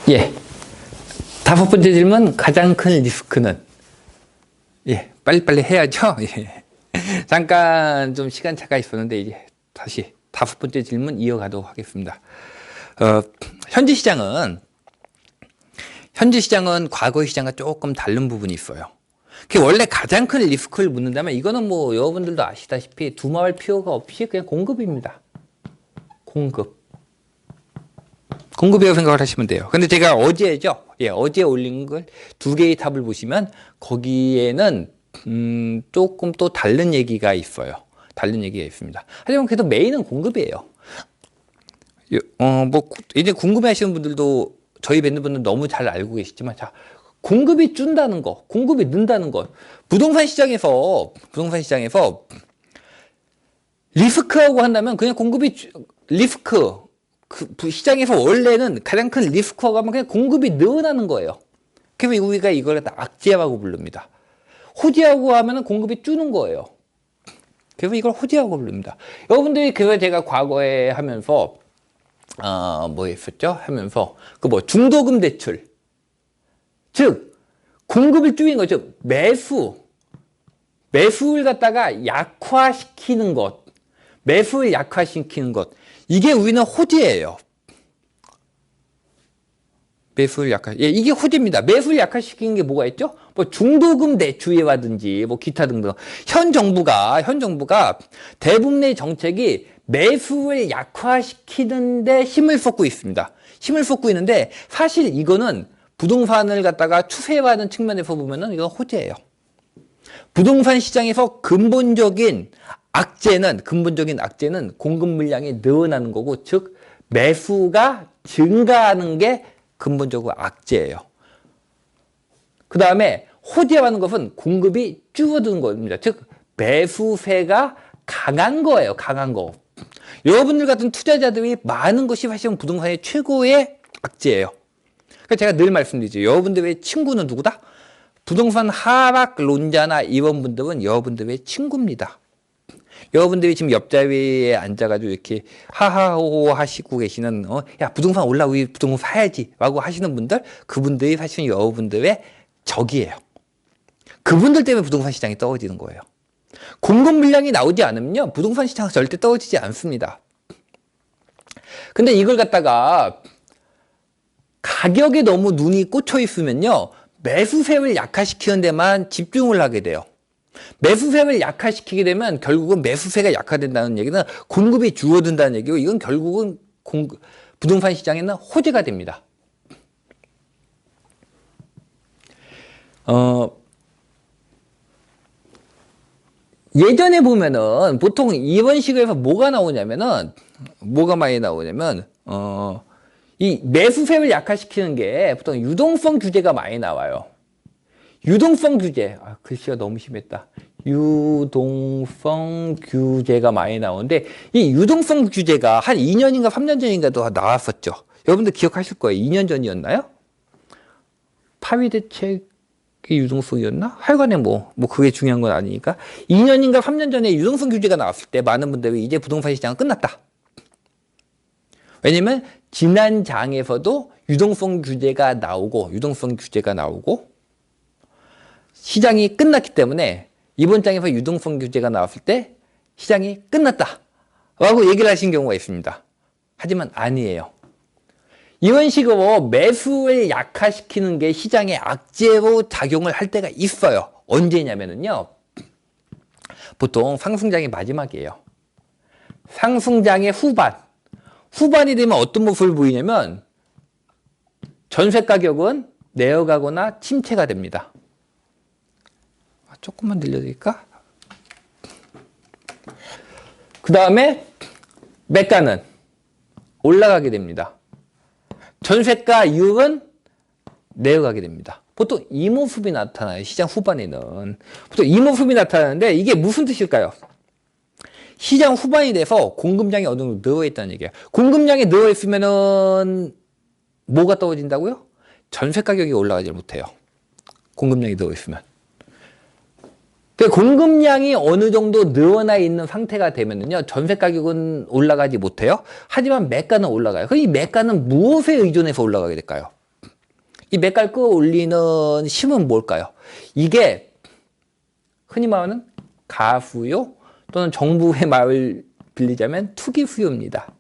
예. 다섯 번째 질문, 가장 큰 리스크는? 예. 빨리빨리 해야죠. 예. 잠깐 좀 시간차가 있었는데, 이제 다시 다섯 번째 질문 이어가도록 하겠습니다. 현지 시장은 과거 시장과 조금 다른 부분이 있어요. 원래 가장 큰 리스크를 묻는다면, 이거는 뭐 여러분들도 아시다시피 두말할 필요가 없이 그냥 공급입니다. 공급이라고 생각을 하시면 돼요. 근데 제가 어제죠. 예, 어제 올린 걸 두 개의 탑을 보시면 거기에는 조금 또 다른 얘기가 있어요. 다른 얘기가 있습니다. 하지만 그래도 메인은 공급이에요. 뭐 이제 궁금해하시는 분들도 저희 뵙는 분들 너무 잘 알고 계시지만, 자, 공급이 준다는 거, 공급이 는다는 것, 부동산 시장에서 리스크라고 한다면 그냥 리스크. 시장에서 원래는 가장 큰 리스크라고 하면 그냥 공급이 늘어나는 거예요. 그래서 우리가 이걸 갖다 악재라고 부릅니다. 호재라고 하면 공급이 주는 거예요. 그래서 이걸 호재라고 부릅니다. 여러분들이 그래서 제가 과거에 하면서 뭐 했었죠? 하면서 중도금 대출, 즉 공급을 줄이는 거죠. 매수를 갖다가 약화시키는 것, 이게 우리는 호재예요. 이게 호재입니다. 매수를 약화시키는 게 뭐가 있죠? 뭐 중도금 대출이라든지 뭐 기타 등등. 현 정부가 대부분의 정책이 매수를 약화시키는데 힘을 쏟고 있습니다. 힘을 쏟고 있는데, 사실 이거는 부동산을 갖다가 추세하는 측면에서 보면은 이건 호재예요. 부동산 시장에서 근본적인 악재는 공급 물량이 늘어나는 거고, 즉 매수가 증가하는 게 근본적으로 악재예요. 그 다음에 호재라는 것은 공급이 줄어드는 겁니다. 즉 매수세가 강한 거예요. 강한 거. 여러분들 같은 투자자들이 많은 것이 사실은 부동산의 최고의 악재예요. 그래서 제가 늘 말씀드리죠. 여러분들의 친구는 누구다? 부동산 하락론자나 이런 분들은 여러분들의 친구입니다. 여러분들이 지금 옆자리에 앉아가지고 이렇게 하하호호 하시고 계시는, 야, 부동산 올라, 우리 부동산 사야지 라고 하시는 분들, 그분들이 사실은 여러분들의 적이에요. 그분들 때문에 부동산 시장이 떨어지는 거예요. 공급 물량이 나오지 않으면요, 부동산 시장은 절대 떨어지지 않습니다. 근데 이걸 갖다가 가격에 너무 눈이 꽂혀 있으면요, 매수세를 약화시키는 데만 집중을 하게 돼요. 매수세를 약화시키게 되면 결국은 매수세가 약화된다는 얘기는 공급이 줄어든다는 얘기고, 이건 결국은 부동산 시장에는 호재가 됩니다. 예전에 보면은 보통 이런 식으로 해서 뭐가 많이 나오냐면, 이 매수세를 약화시키는 게 보통 유동성 규제가 많이 나와요. 유동성 규제, 글씨가 너무 심했다. 유동성 규제가 많이 나오는데, 이 유동성 규제가 한 2년인가 3년 전인가도 나왔었죠. 여러분들 기억하실 거예요. 2년 전이었나요? 파위 대책이 유동성이었나? 하여간에 그게 중요한 건 아니니까. 2년인가 3년 전에 유동성 규제가 나왔을 때 많은 분들이 이제 부동산 시장은 끝났다. 왜냐면 지난 장에서도 유동성 규제가 나오고 시장이 끝났기 때문에 이번 장에서 유동성 규제가 나왔을 때 시장이 끝났다 라고 얘기를 하신 경우가 있습니다. 하지만 아니에요. 이런 식으로 매수를 약화시키는 게 시장의 악재로 작용을 할 때가 있어요. 언제냐면요, 보통 상승장의 마지막이에요. 상승장의 후반이 되면 어떤 모습을 보이냐면, 전세 가격은 내려가거나 침체가 됩니다. 조금만 늘려드릴까? 그 다음에 매가는 올라가게 됩니다. 전세가 이율은 내려가게 됩니다. 보통 이 모습이 나타나요. 시장 후반에는 보통 이 모습이 나타나는데, 이게 무슨 뜻일까요? 시장 후반이 돼서 공급량이 어느 정도 늘어있다는 얘기예요. 공급량이 늘어있으면은 뭐가 떨어진다고요? 전세 가격이 올라가지 못해요. 공급량이 늘어있으면. 공급량이 어느 정도 늘어나 있는 상태가 되면요, 전세 가격은 올라가지 못해요. 하지만 매가는 올라가요. 그럼 이 매가는 무엇에 의존해서 올라가게 될까요? 이 매가를 끌어올리는 힘은 뭘까요? 이게 흔히 말하는 가후요 또는 정부의 말을 빌리자면 투기후요입니다.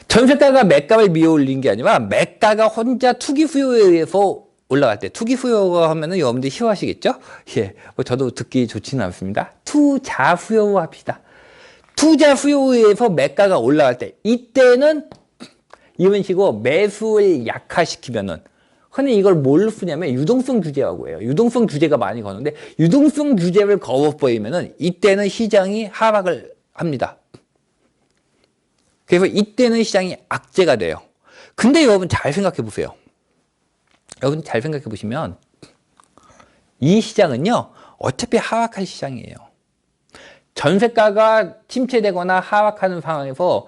전세가가 매가를 밀어올린 게 아니라 매가가 혼자 투기후요에 의해서 올라갈 때, 투기후요가 하면은 여러분들이 싫어하시겠죠? 예, 뭐 저도 듣기 좋지는 않습니다. 투자후요 합시다. 투자후요에 의해서 매가가 올라갈 때, 이때는 이런 식으로 매수를 약화시키면은, 흔히 이걸 뭘로 쓰냐면 유동성 규제라고 해요. 유동성 규제가 많이 거는데, 유동성 규제를 거어버리면은 이때는 시장이 하락을 합니다. 그래서 이때는 시장이 악재가 돼요. 근데 여러분 잘 생각해 보세요. 여러분 잘 생각해 보시면 이 시장은요, 어차피 하락할 시장이에요. 전세가가 침체되거나 하락하는 상황에서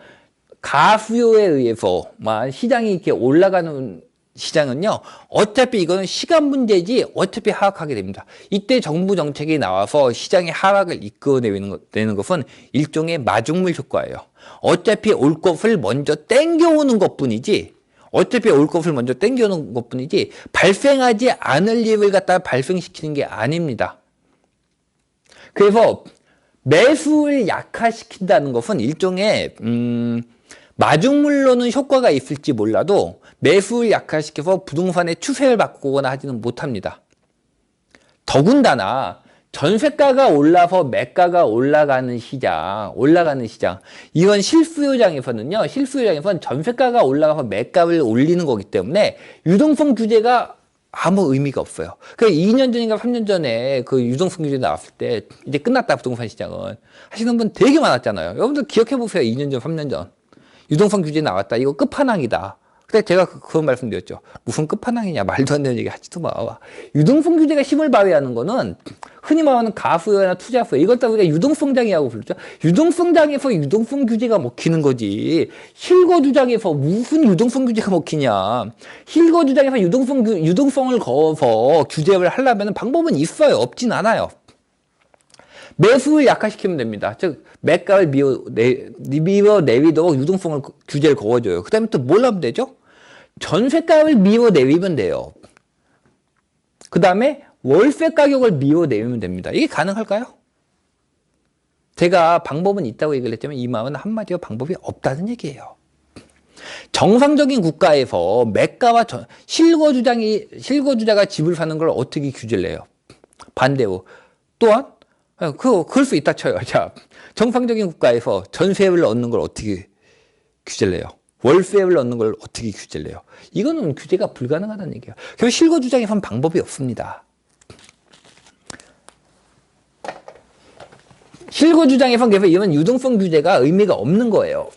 가수요에 의해서 시장이 이렇게 올라가는 시장은요, 어차피 이거는 시간 문제지 어차피 하락하게 됩니다. 이때 정부 정책이 나와서 시장의 하락을 이끌어내는 것은 일종의 마중물 효과예요. 어차피 올 것을 먼저 땡겨오는 것뿐이지, 발생하지 않을 일을 갖다가 발생시키는 게 아닙니다. 그래서 매수를 약화시킨다는 것은 일종의 마중물로는 효과가 있을지 몰라도 매수를 약화시켜서 부동산의 추세를 바꾸거나 하지는 못합니다. 더군다나 전세가가 올라서 매가가 올라가는 시장, 이건 실수요장에서는 전세가가 올라가서 매가를 올리는 거기 때문에 유동성 규제가 아무 의미가 없어요. 그 2년 전인가 3년 전에 그 유동성 규제 나왔을 때 이제 끝났다 부동산 시장은 하시는 분 되게 많았잖아요. 여러분들 기억해 보세요. 2년 전, 3년 전. 유동성 규제 나왔다. 이거 끝판왕이다. 그때 제가 그런 말씀 드렸죠. 무슨 끝판왕이냐. 말도 안 되는 얘기 하지도 마. 유동성 규제가 힘을 발휘하는 거는 흔히 말하는 가수요나 투자수요. 이걸 다 우리가 유동성장이라고 부르죠. 유동성장에서 유동성 규제가 먹히는 거지. 실거주장에서 무슨 유동성 규제가 먹히냐. 실거주장에서 유동성을 거어서 규제를 하려면 방법은 있어요. 없진 않아요. 매수를 약화시키면 됩니다. 즉 매가를 밀어내리도록 유동성을 규제를 거어줘요. 그 다음에 또 뭘 하면 되죠? 전세가를 밀어내리면 돼요. 그 다음에 월세 가격을 밀어내리면 됩니다. 이게 가능할까요? 제가 방법은 있다고 얘기를 했지만 이 말은 한마디로 방법이 없다는 얘기예요. 정상적인 국가에서 매가와 실거주자가 집을 사는 걸 어떻게 규제를 해요? 반대로 또한 그럴 수 있다 쳐요. 자, 정상적인 국가에서 전세를 얻는 걸 어떻게 규제를 해요? 월세를 얻는 걸 어떻게 규제를 해요? 이거는 규제가 불가능하다는 얘기예요. 그래서 실거주장에서는 방법이 없습니다. 실거주장에서는 그래서 이런 유동성 규제가 의미가 없는 거예요.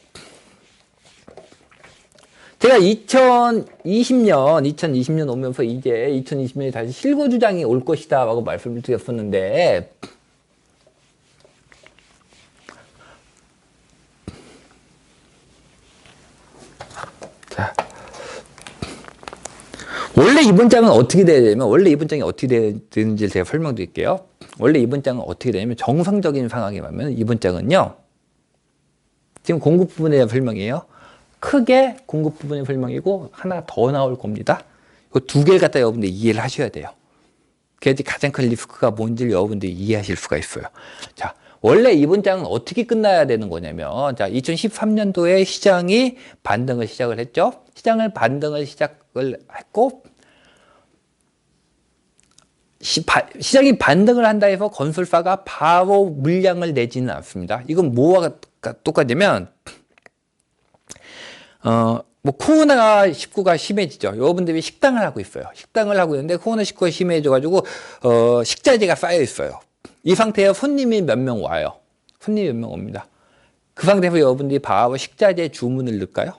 제가 2020년 오면서 이제 2020년에 다시 실거주장이 올 것이다 라고 말씀을 드렸었는데, 원래 이번 장은 어떻게 되냐면, 되는지 제가 설명드릴게요. 원래 이번 장은 어떻게 되냐면, 정상적인 상황에 가면 이번 장은요, 지금 공급 부분에 대한 설명이에요. 크게 공급 부분의 설명이고, 하나 더 나올 겁니다. 이 두 개를 갖다 여러분들이 이해를 하셔야 돼요. 그래야지 가장 큰 리스크가 뭔지를 여러분들이 이해하실 수가 있어요. 자, 원래 이번 장은 어떻게 끝나야 되는 거냐면, 자, 2013년도에 시장이 반등을 시작을 했죠. 반등을 시작을 했고, 시장이 반등을 한다 해서 건설사가 바로 물량을 내지는 않습니다. 이건 뭐와 똑같냐면, 코로나19가 심해지죠. 여러분들이 식당을 하고 있어요. 식당을 하고 있는데 코로나19가 심해져가지고, 식자재가 쌓여 있어요. 이 상태에 손님이 몇 명 와요. 손님이 몇 명 옵니다. 그 상태에서 여러분들이 바로 식자재 주문을 넣을까요?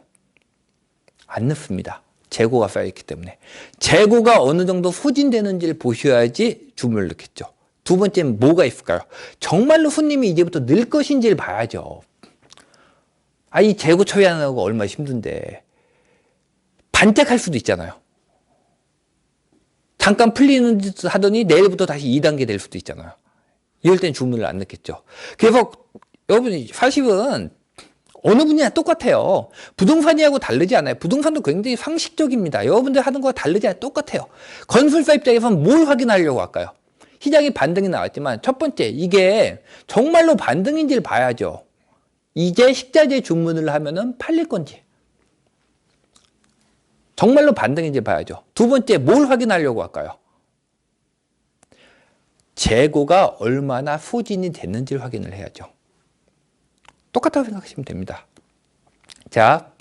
안 넣습니다. 재고가 쌓여있기 때문에. 재고가 어느 정도 소진되는지를 보셔야지 주문을 넣겠죠. 두 번째는 뭐가 있을까요? 정말로 손님이 이제부터 늘 것인지를 봐야죠. 이 재고 처리하는 거 얼마나 힘든데. 반짝할 수도 있잖아요. 잠깐 풀리는 듯 하더니 내일부터 다시 2단계 될 수도 있잖아요. 이럴 땐 주문을 안 넣겠죠. 그래서 여러분이 사실은 어느 분야나 똑같아요. 부동산이하고 다르지 않아요. 부동산도 굉장히 상식적입니다. 여러분들 하는 거와 다르지 않아요. 똑같아요. 건설사 입장에서는 뭘 확인하려고 할까요? 시장이 반등이 나왔지만 첫 번째, 이게 정말로 반등인지를 봐야죠. 이제 식자재 주문을 하면은 팔릴 건지. 정말로 반등인지 봐야죠. 두 번째, 뭘 확인하려고 할까요? 재고가 얼마나 소진이 됐는지를 확인을 해야죠. 똑같다고 생각하시면 됩니다. 자,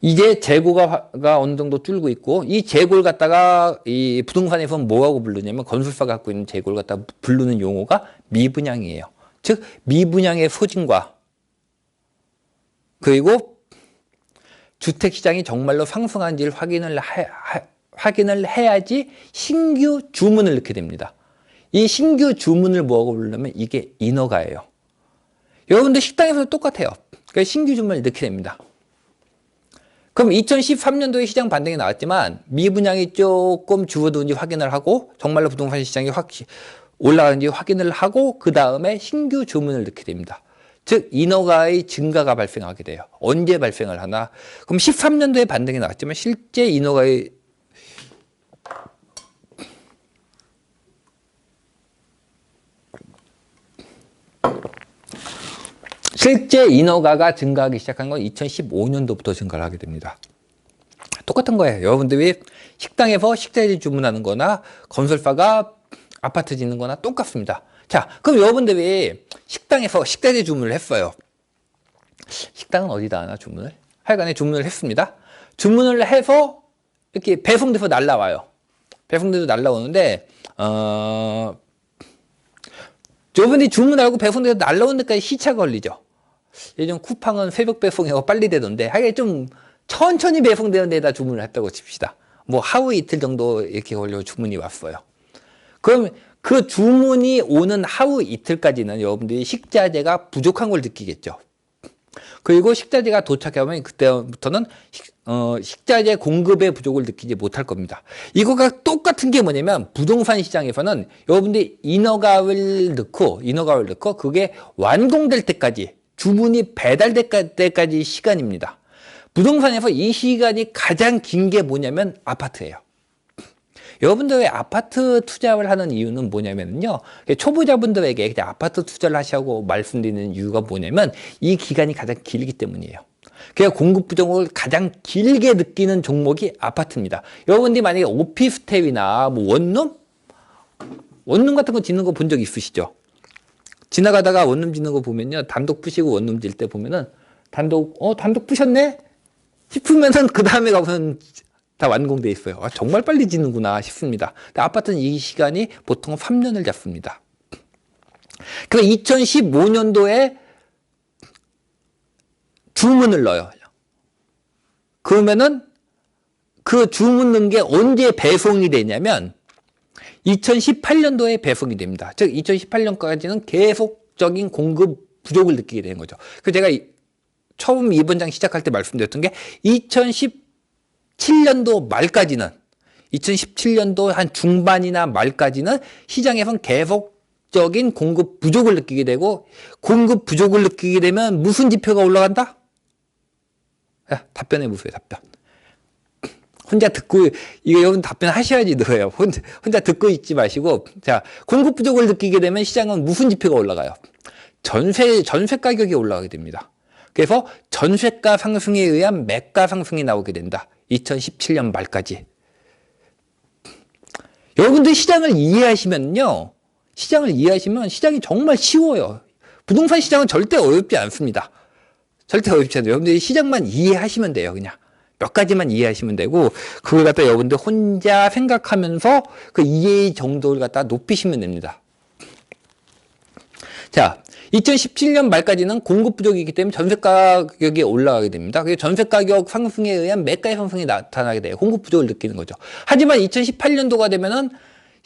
이제 재고가 어느 정도 줄고 있고, 이 재고를 갖다가 이 부동산에서는 뭐하고 부르냐면, 건설사가 갖고 있는 재고를 갖다가 부르는 용어가 미분양이에요. 즉, 미분양의 소진과, 그리고 주택시장이 정말로 상승한지를 확인을 해야지 신규 주문을 넣게 됩니다. 이 신규 주문을 뭐하고 부르려면 이게 인허가예요. 여러분들 식당에서도 똑같아요. 그러니까 신규 주문을 넣게 됩니다. 그럼 2013년도에 시장 반등이 나왔지만 미분양이 조금 줄어드는지 확인을 하고 정말로 부동산 시장이 올라가는지 확인을 하고 그 다음에 신규 주문을 넣게 됩니다. 즉 인허가의 증가가 발생하게 돼요. 언제 발생을 하나? 그럼 13년도에 반등이 나왔지만 실제 인허가의 증가하기 시작한 건 2015년도부터 증가를 하게 됩니다. 똑같은 거예요. 여러분들이 식당에서 식자재 주문하는 거나 건설사가 아파트 짓는 거나 똑같습니다. 자, 그럼 여러분들이 식당에서 식자재 주문을 했어요. 식당은 어디다 하나 주문을? 하여간에 주문을 했습니다. 주문을 해서 이렇게 배송돼서 날라와요. 배송돼서 날라오는데 여러분들이 주문하고 배송돼서 날라오는 데까지 시차가 걸리죠. 예전 쿠팡은 새벽 배송이고 빨리 되던데 하여간 좀 천천히 배송되는 데다 주문을 했다고 칩시다. 뭐 하루 이틀 정도 이렇게 걸려 주문이 왔어요. 그럼 그 주문이 오는 하루 이틀까지는 여러분들이 식자재가 부족한 걸 느끼겠죠. 그리고 식자재가 도착하면 그때부터는 식자재 공급의 부족을 느끼지 못할 겁니다. 이거가 똑같은 게 뭐냐면 부동산 시장에서는 여러분들이 인허가를 넣고 그게 완공될 때까지 주문이 배달될 때까지 시간입니다. 부동산에서 이 시간이 가장 긴 게 뭐냐면 아파트예요. 여러분들 왜 아파트 투자를 하는 이유는 뭐냐면요. 초보자분들에게 그냥 아파트 투자를 하시라고 말씀드리는 이유가 뭐냐면 이 기간이 가장 길기 때문이에요. 그래서 공급 부족을 가장 길게 느끼는 종목이 아파트입니다. 여러분들이 만약에 오피스텔이나 뭐 원룸 같은 거 짓는 거 본 적 있으시죠? 지나가다가 원룸 짓는 거 보면요. 단독 부시고 원룸 질 때 보면은 단독 부셨네? 싶으면은 그 다음에 가서는 다 완공돼 있어요. 아, 정말 빨리 짓는구나 싶습니다. 근데 아파트는 이 시간이 보통 3년을 잡습니다. 그래서 2015년도에 주문을 넣어요. 그러면은 그 주문 넣은 게 언제 배송이 되냐면 2018년도에 배송이 됩니다. 즉 2018년까지는 계속적인 공급 부족을 느끼게 되는 거죠. 그래서 제가 처음 이번 장 시작할 때 말씀드렸던 게 2017년도 말까지는 2017년도 한 중반이나 말까지는 시장에선 계속적인 공급 부족을 느끼게 되고 공급 부족을 느끼게 되면 무슨 지표가 올라간다? 야, 답변해 보세요. 답변. 혼자 듣고 이거 여러분 답변하셔야지 돼요. 혼자 듣고 있지 마시고 자 공급 부족을 느끼게 되면 시장은 무슨 지표가 올라가요? 전세 가격이 올라가게 됩니다. 그래서 전세가 상승에 의한 매가 상승이 나오게 된다. 2017년 말까지. 여러분들 시장을 이해하시면요. 시장이 정말 쉬워요. 부동산 시장은 절대 어렵지 않습니다. 절대 어렵지 않아요. 여러분들이 시장만 이해하시면 돼요. 그냥 몇 가지만 이해하시면 되고 그걸 갖다 여러분들 혼자 생각하면서 그 이해 정도를 갖다 높이시면 됩니다. 자, 2017년 말까지는 공급 부족이기 때문에 전세 가격이 올라가게 됩니다. 그래서 전세 가격 상승에 의한 매가의 상승이 나타나게 돼요. 공급 부족을 느끼는 거죠. 하지만 2018년도가 되면은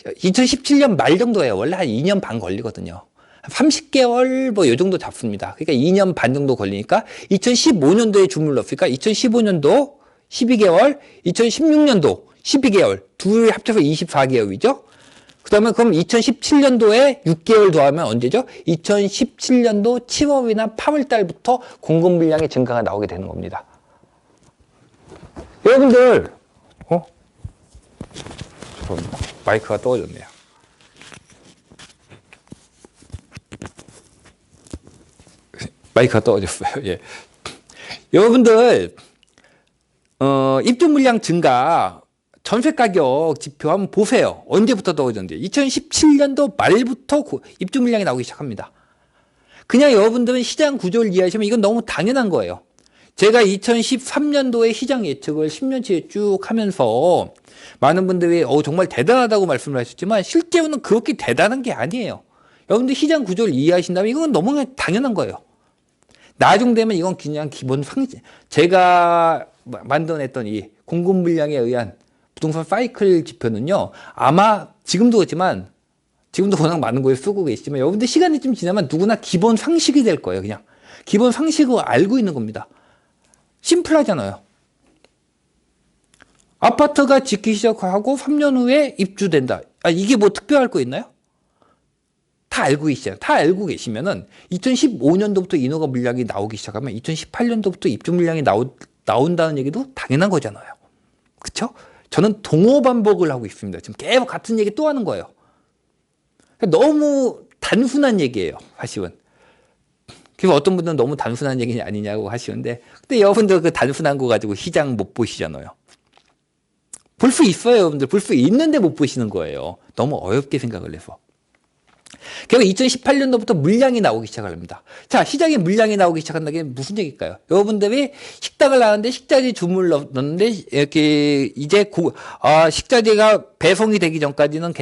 2017년 말 정도예요. 원래 한 2년 반 걸리거든요. 30개월 뭐 요 정도 잡습니다. 그러니까 2년 반 정도 걸리니까 2015년도에 주문을 넣었으니까 2015년도 12개월, 2016년도 12개월, 둘 합쳐서 24개월이죠. 그다음에 그럼 2017년도에 6개월 더하면 언제죠? 2017년도 7월이나 8월 달부터 공급 물량의 증가가 나오게 되는 겁니다. 여러분들, 죄송합니다. 마이크가 떨어졌네요. 마이크가 떨어졌어요. 예. 여러분들, 입주 물량 증가, 전세 가격 지표 한번 보세요. 언제부터 떨어졌는지. 2017년도 말부터 입주 물량이 나오기 시작합니다. 그냥 여러분들은 시장 구조를 이해하시면 이건 너무 당연한 거예요. 제가 2013년도에 시장 예측을 10년치에 쭉 하면서 많은 분들이 정말 대단하다고 말씀을 하셨지만 실제로는 그렇게 대단한 게 아니에요. 여러분들 시장 구조를 이해하신다면 이건 너무 당연한 거예요. 나중 되면 이건 그냥 기본 상식. 제가 만들어냈던 이 공급 물량에 의한 부동산 사이클 지표는요, 아마 지금도 그렇지만, 지금도 워낙 많은 거에 쓰고 계시지만, 여러분들 시간이 좀 지나면 누구나 기본 상식이 될 거예요, 그냥. 기본 상식을 알고 있는 겁니다. 심플하잖아요. 아파트가 짓기 시작하고 3년 후에 입주된다. 이게 뭐 특별할 거 있나요? 다 알고 계시잖아요. 다 알고 계시면은 2015년도부터 인허가 물량이 나오기 시작하면 2018년도부터 입주 물량이 나온다는 얘기도 당연한 거잖아요. 그쵸? 저는 동호 반복을 하고 있습니다. 지금 계속 같은 얘기 또 하는 거예요. 너무 단순한 얘기예요, 사실은. 그래서 어떤 분들은 너무 단순한 얘기 아니냐고 하시는데, 근데 여러분들 그 단순한 거 가지고 시장 못 보시잖아요. 볼 수 있어요, 여러분들. 볼 수 있는데 못 보시는 거예요. 너무 어렵게 생각을 해서. 결국 2018년도부터 물량이 나오기 시작을 합니다. 자, 시장에 물량이 나오기 시작한다는 게 무슨 얘기일까요? 여러분들이 식당을 나왔는데 식자재 주문을 넣었는데 이렇게 이제 식자재가 배송이 되기 전까지는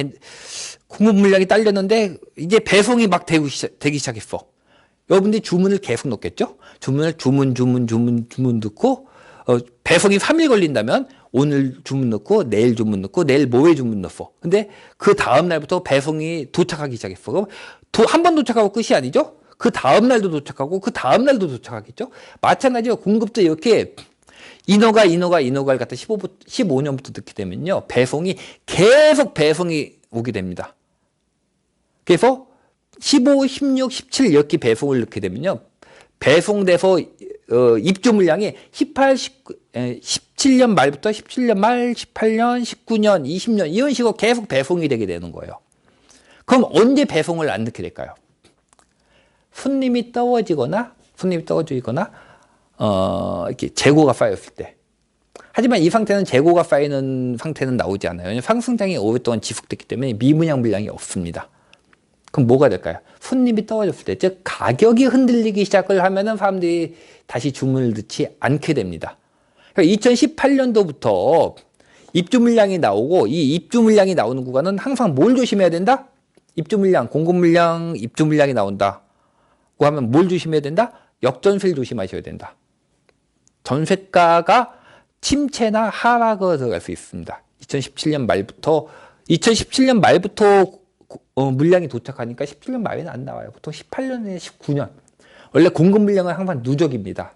공급 물량이 딸렸는데 이제 배송이 막 되기 시작했어. 여러분들이 주문을 계속 넣겠죠? 주문 넣고 배송이 3일 걸린다면 오늘 주문 넣고 내일 주문 넣고 내일 모레 주문 넣었어. 근데 그 다음 날부터 배송이 도착하기 시작했어. 그럼 한 번 도착하고 끝이 아니죠? 그 다음 날도 도착하고 그 다음 날도 도착하겠죠? 마찬가지로 공급도 이렇게 인허가를 갖다 15년부터 넣게 되면요. 계속 배송이 오게 됩니다. 그래서 15, 16, 17 이렇게 배송을 넣게 되면요. 배송돼서 입주 물량이 17년 말부터 17년 말, 18년, 19년, 20년 이런 식으로 계속 배송이 되게 되는 거예요. 그럼 언제 배송을 안 넣게 될까요? 손님이 떨어지거나 이렇게 재고가 쌓였을 때. 하지만 이 상태는 재고가 쌓이는 상태는 나오지 않아요. 왜냐하면 상승장이 오랫동안 지속됐기 때문에 미분양 물량이 없습니다. 그럼 뭐가 될까요? 손님이 떨어졌을 때, 즉 가격이 흔들리기 시작을 하면은 사람들이 다시 주문을 넣지 않게 됩니다. 그러니까 2018년도부터 입주 물량이 나오고 이 입주 물량이 나오는 구간은 항상 뭘 조심해야 된다? 입주 물량, 공급 물량, 입주 물량이 나온다고 하면 뭘 조심해야 된다? 역전세를 조심하셔야 된다. 전세가가 침체나 하락을 들어갈 수 있습니다. 2017년 말부터 물량이 도착하니까 17년 말에는 안 나와요. 보통 18년에 19년. 원래 공급 물량은 항상 누적입니다.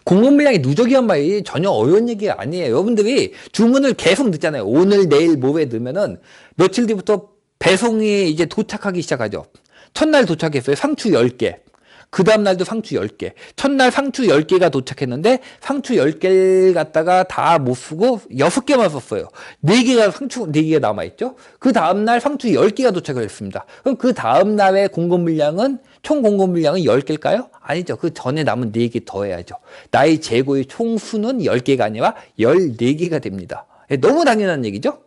공급 물량이 누적이란 말이 전혀 어려운 얘기가 아니에요. 여러분들이 주문을 계속 넣잖아요. 오늘, 내일, 모레 넣으면은 며칠 뒤부터 배송이 이제 도착하기 시작하죠. 첫날 도착했어요. 상추 10개. 그 다음날도 상추 10개. 첫날 상추 10개가 도착했는데 상추 10개를 갖다가 다 못 쓰고 6개만 썼어요. 4개가 상추 4개가 남아있죠. 그 다음날 상추 10개가 도착을 했습니다. 그럼 그 다음날의 공급 물량은 총 공급 물량은 10개일까요? 아니죠. 그 전에 남은 4개 더 해야죠. 나의 재고의 총수는 10개가 아니라 14개가 됩니다. 너무 당연한 얘기죠.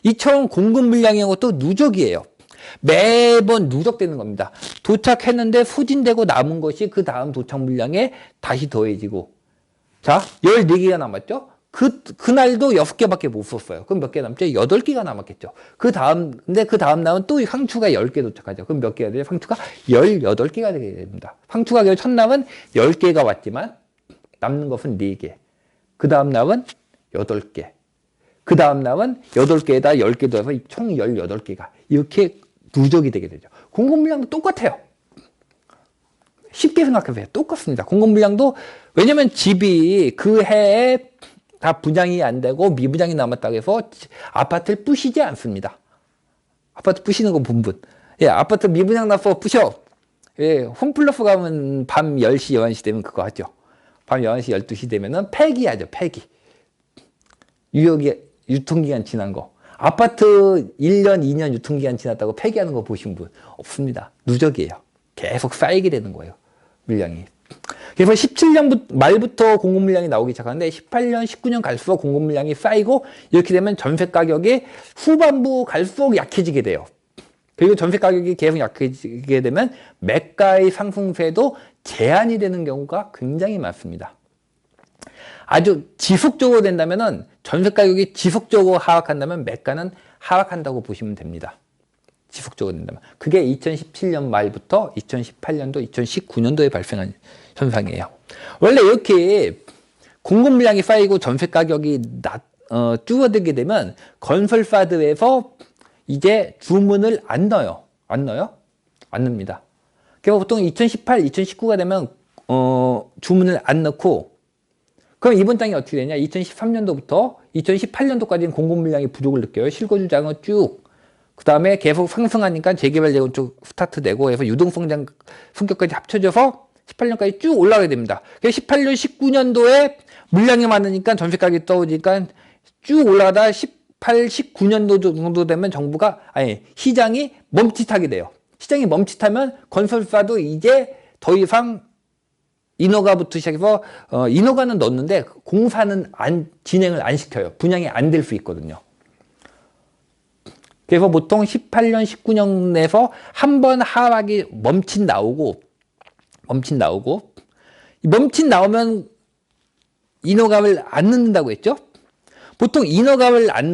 이처럼 공급 물량인 것도 누적이에요. 매번 누적되는 겁니다. 도착했는데 소진되고 남은 것이 그 다음 도착 물량에 다시 더해지고. 자, 14개가 남았죠? 그날도 6개밖에 못 썼어요. 그럼 몇 개 남죠? 8개가 남았겠죠. 근데 그 다음 날은 또 상추가 10개 도착하죠. 그럼 몇 개가 돼요? 상추가 18개가 되게 됩니다. 상추가 첫날은 10개가 왔지만 남는 것은 4개. 그 다음 날은 8개. 그 다음 날은 8개에다 10개 더해서 총 18개가. 이렇게 누적이 되게 되죠. 공급 물량도 똑같아요. 쉽게 생각해보세요. 똑같습니다. 공급 물량도, 왜냐면 집이 그 해에 다 분양이 안 되고 미분양이 남았다고 해서 아파트를 부시지 않습니다. 아파트 부시는 거 분분. 예, 아파트 미분양 나서 부셔. 예, 홈플러스 가면 밤 10시, 11시 되면 그거 하죠. 밤 11시, 12시 되면은 폐기하죠, 폐기. 유통기간 지난 거. 아파트 1년, 2년 유통기간 지났다고 폐기하는 거 보신 분 없습니다. 누적이에요. 계속 쌓이게 되는 거예요, 물량이. 그래서 17년 말부터 공급 물량이 나오기 시작하는데 18년, 19년 갈수록 공급 물량이 쌓이고 이렇게 되면 전세 가격이 후반부 갈수록 약해지게 돼요. 그리고 전세 가격이 계속 약해지게 되면 매가의 상승세도 제한이 되는 경우가 굉장히 많습니다. 아주 지속적으로 된다면은 전세 가격이 지속적으로 하락한다면 매가는 하락한다고 보시면 됩니다. 지속적으로 된다면. 그게 2017년 말부터 2018년도, 2019년도에 발생한 현상이에요. 원래 이렇게 공급 물량이 쌓이고 전세 가격이 줄어들게 되면 건설사들에서 이제 주문을 안 넣어요. 안 넣어요? 안 넣습니다. 그래서 보통 2018, 2019가 되면 주문을 안 넣고, 그럼 이번 땅이 어떻게 되냐? 2013년도부터 2018년도까지는 공급 물량이 부족을 느껴요. 실거주장은 쭉. 그 다음에 계속 상승하니까 재개발 재건 쪽 스타트되고 해서 유동성장 성격까지 합쳐져서 18년까지 쭉 올라가게 됩니다. 그래서 18년, 19년도에 물량이 많으니까 전세 가격이 떨어지니까 쭉 올라가다 18, 19년도 정도 되면 시장이 멈칫하게 돼요. 시장이 멈칫하면 건설사도 이제 더 이상 인허가부터 시작해서 인허가는 넣었는데 공사는 진행을 안 시켜요. 분양이 안 될 수 있거든요. 그래서 보통 18년, 19년에서 한 번 하락이 멈칫 나오면 인허가를 안 넣는다고 했죠? 보통 인허가를 안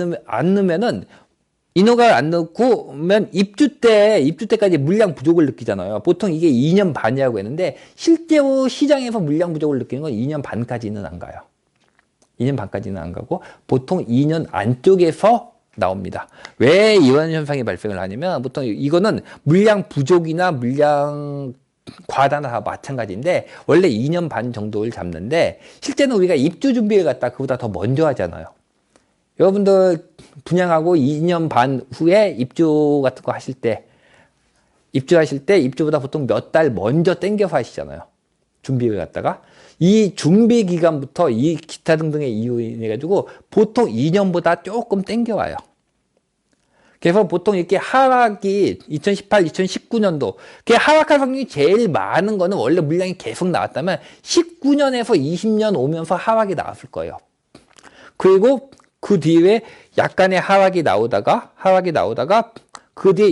넣으면 입주 때까지 물량 부족을 느끼잖아요. 보통 이게 2년 반이라고 했는데 실제로 시장에서 물량 부족을 느끼는 건 2년 반까지는 안 가요. 2년 반까지는 안 가고 보통 2년 안쪽에서 나옵니다. 왜 이런 현상이 발생을 하냐면 보통 이거는 물량 부족이나 물량 과다나 다 마찬가지인데 원래 2년 반 정도를 잡는데 실제는 우리가 입주 준비를 갖다 그보다 더 먼저 하잖아요. 여러분들 분양하고 2년 반 후에 입주 같은 거 하실 때 입주보다 보통 몇 달 먼저 땡겨서 하시잖아요. 준비를 갖다가 이 준비 기간부터 이 기타 등등의 이유로 인해 가지고 보통 2년보다 조금 땡겨와요. 그래서 보통 이렇게 하락이 2018, 2019년도 하락할 확률이 제일 많은 거는 원래 물량이 계속 나왔다면 19년에서 20년 오면서 하락이 나왔을 거예요. 그리고 그 뒤에 약간의 하락이 나오다가 그 뒤에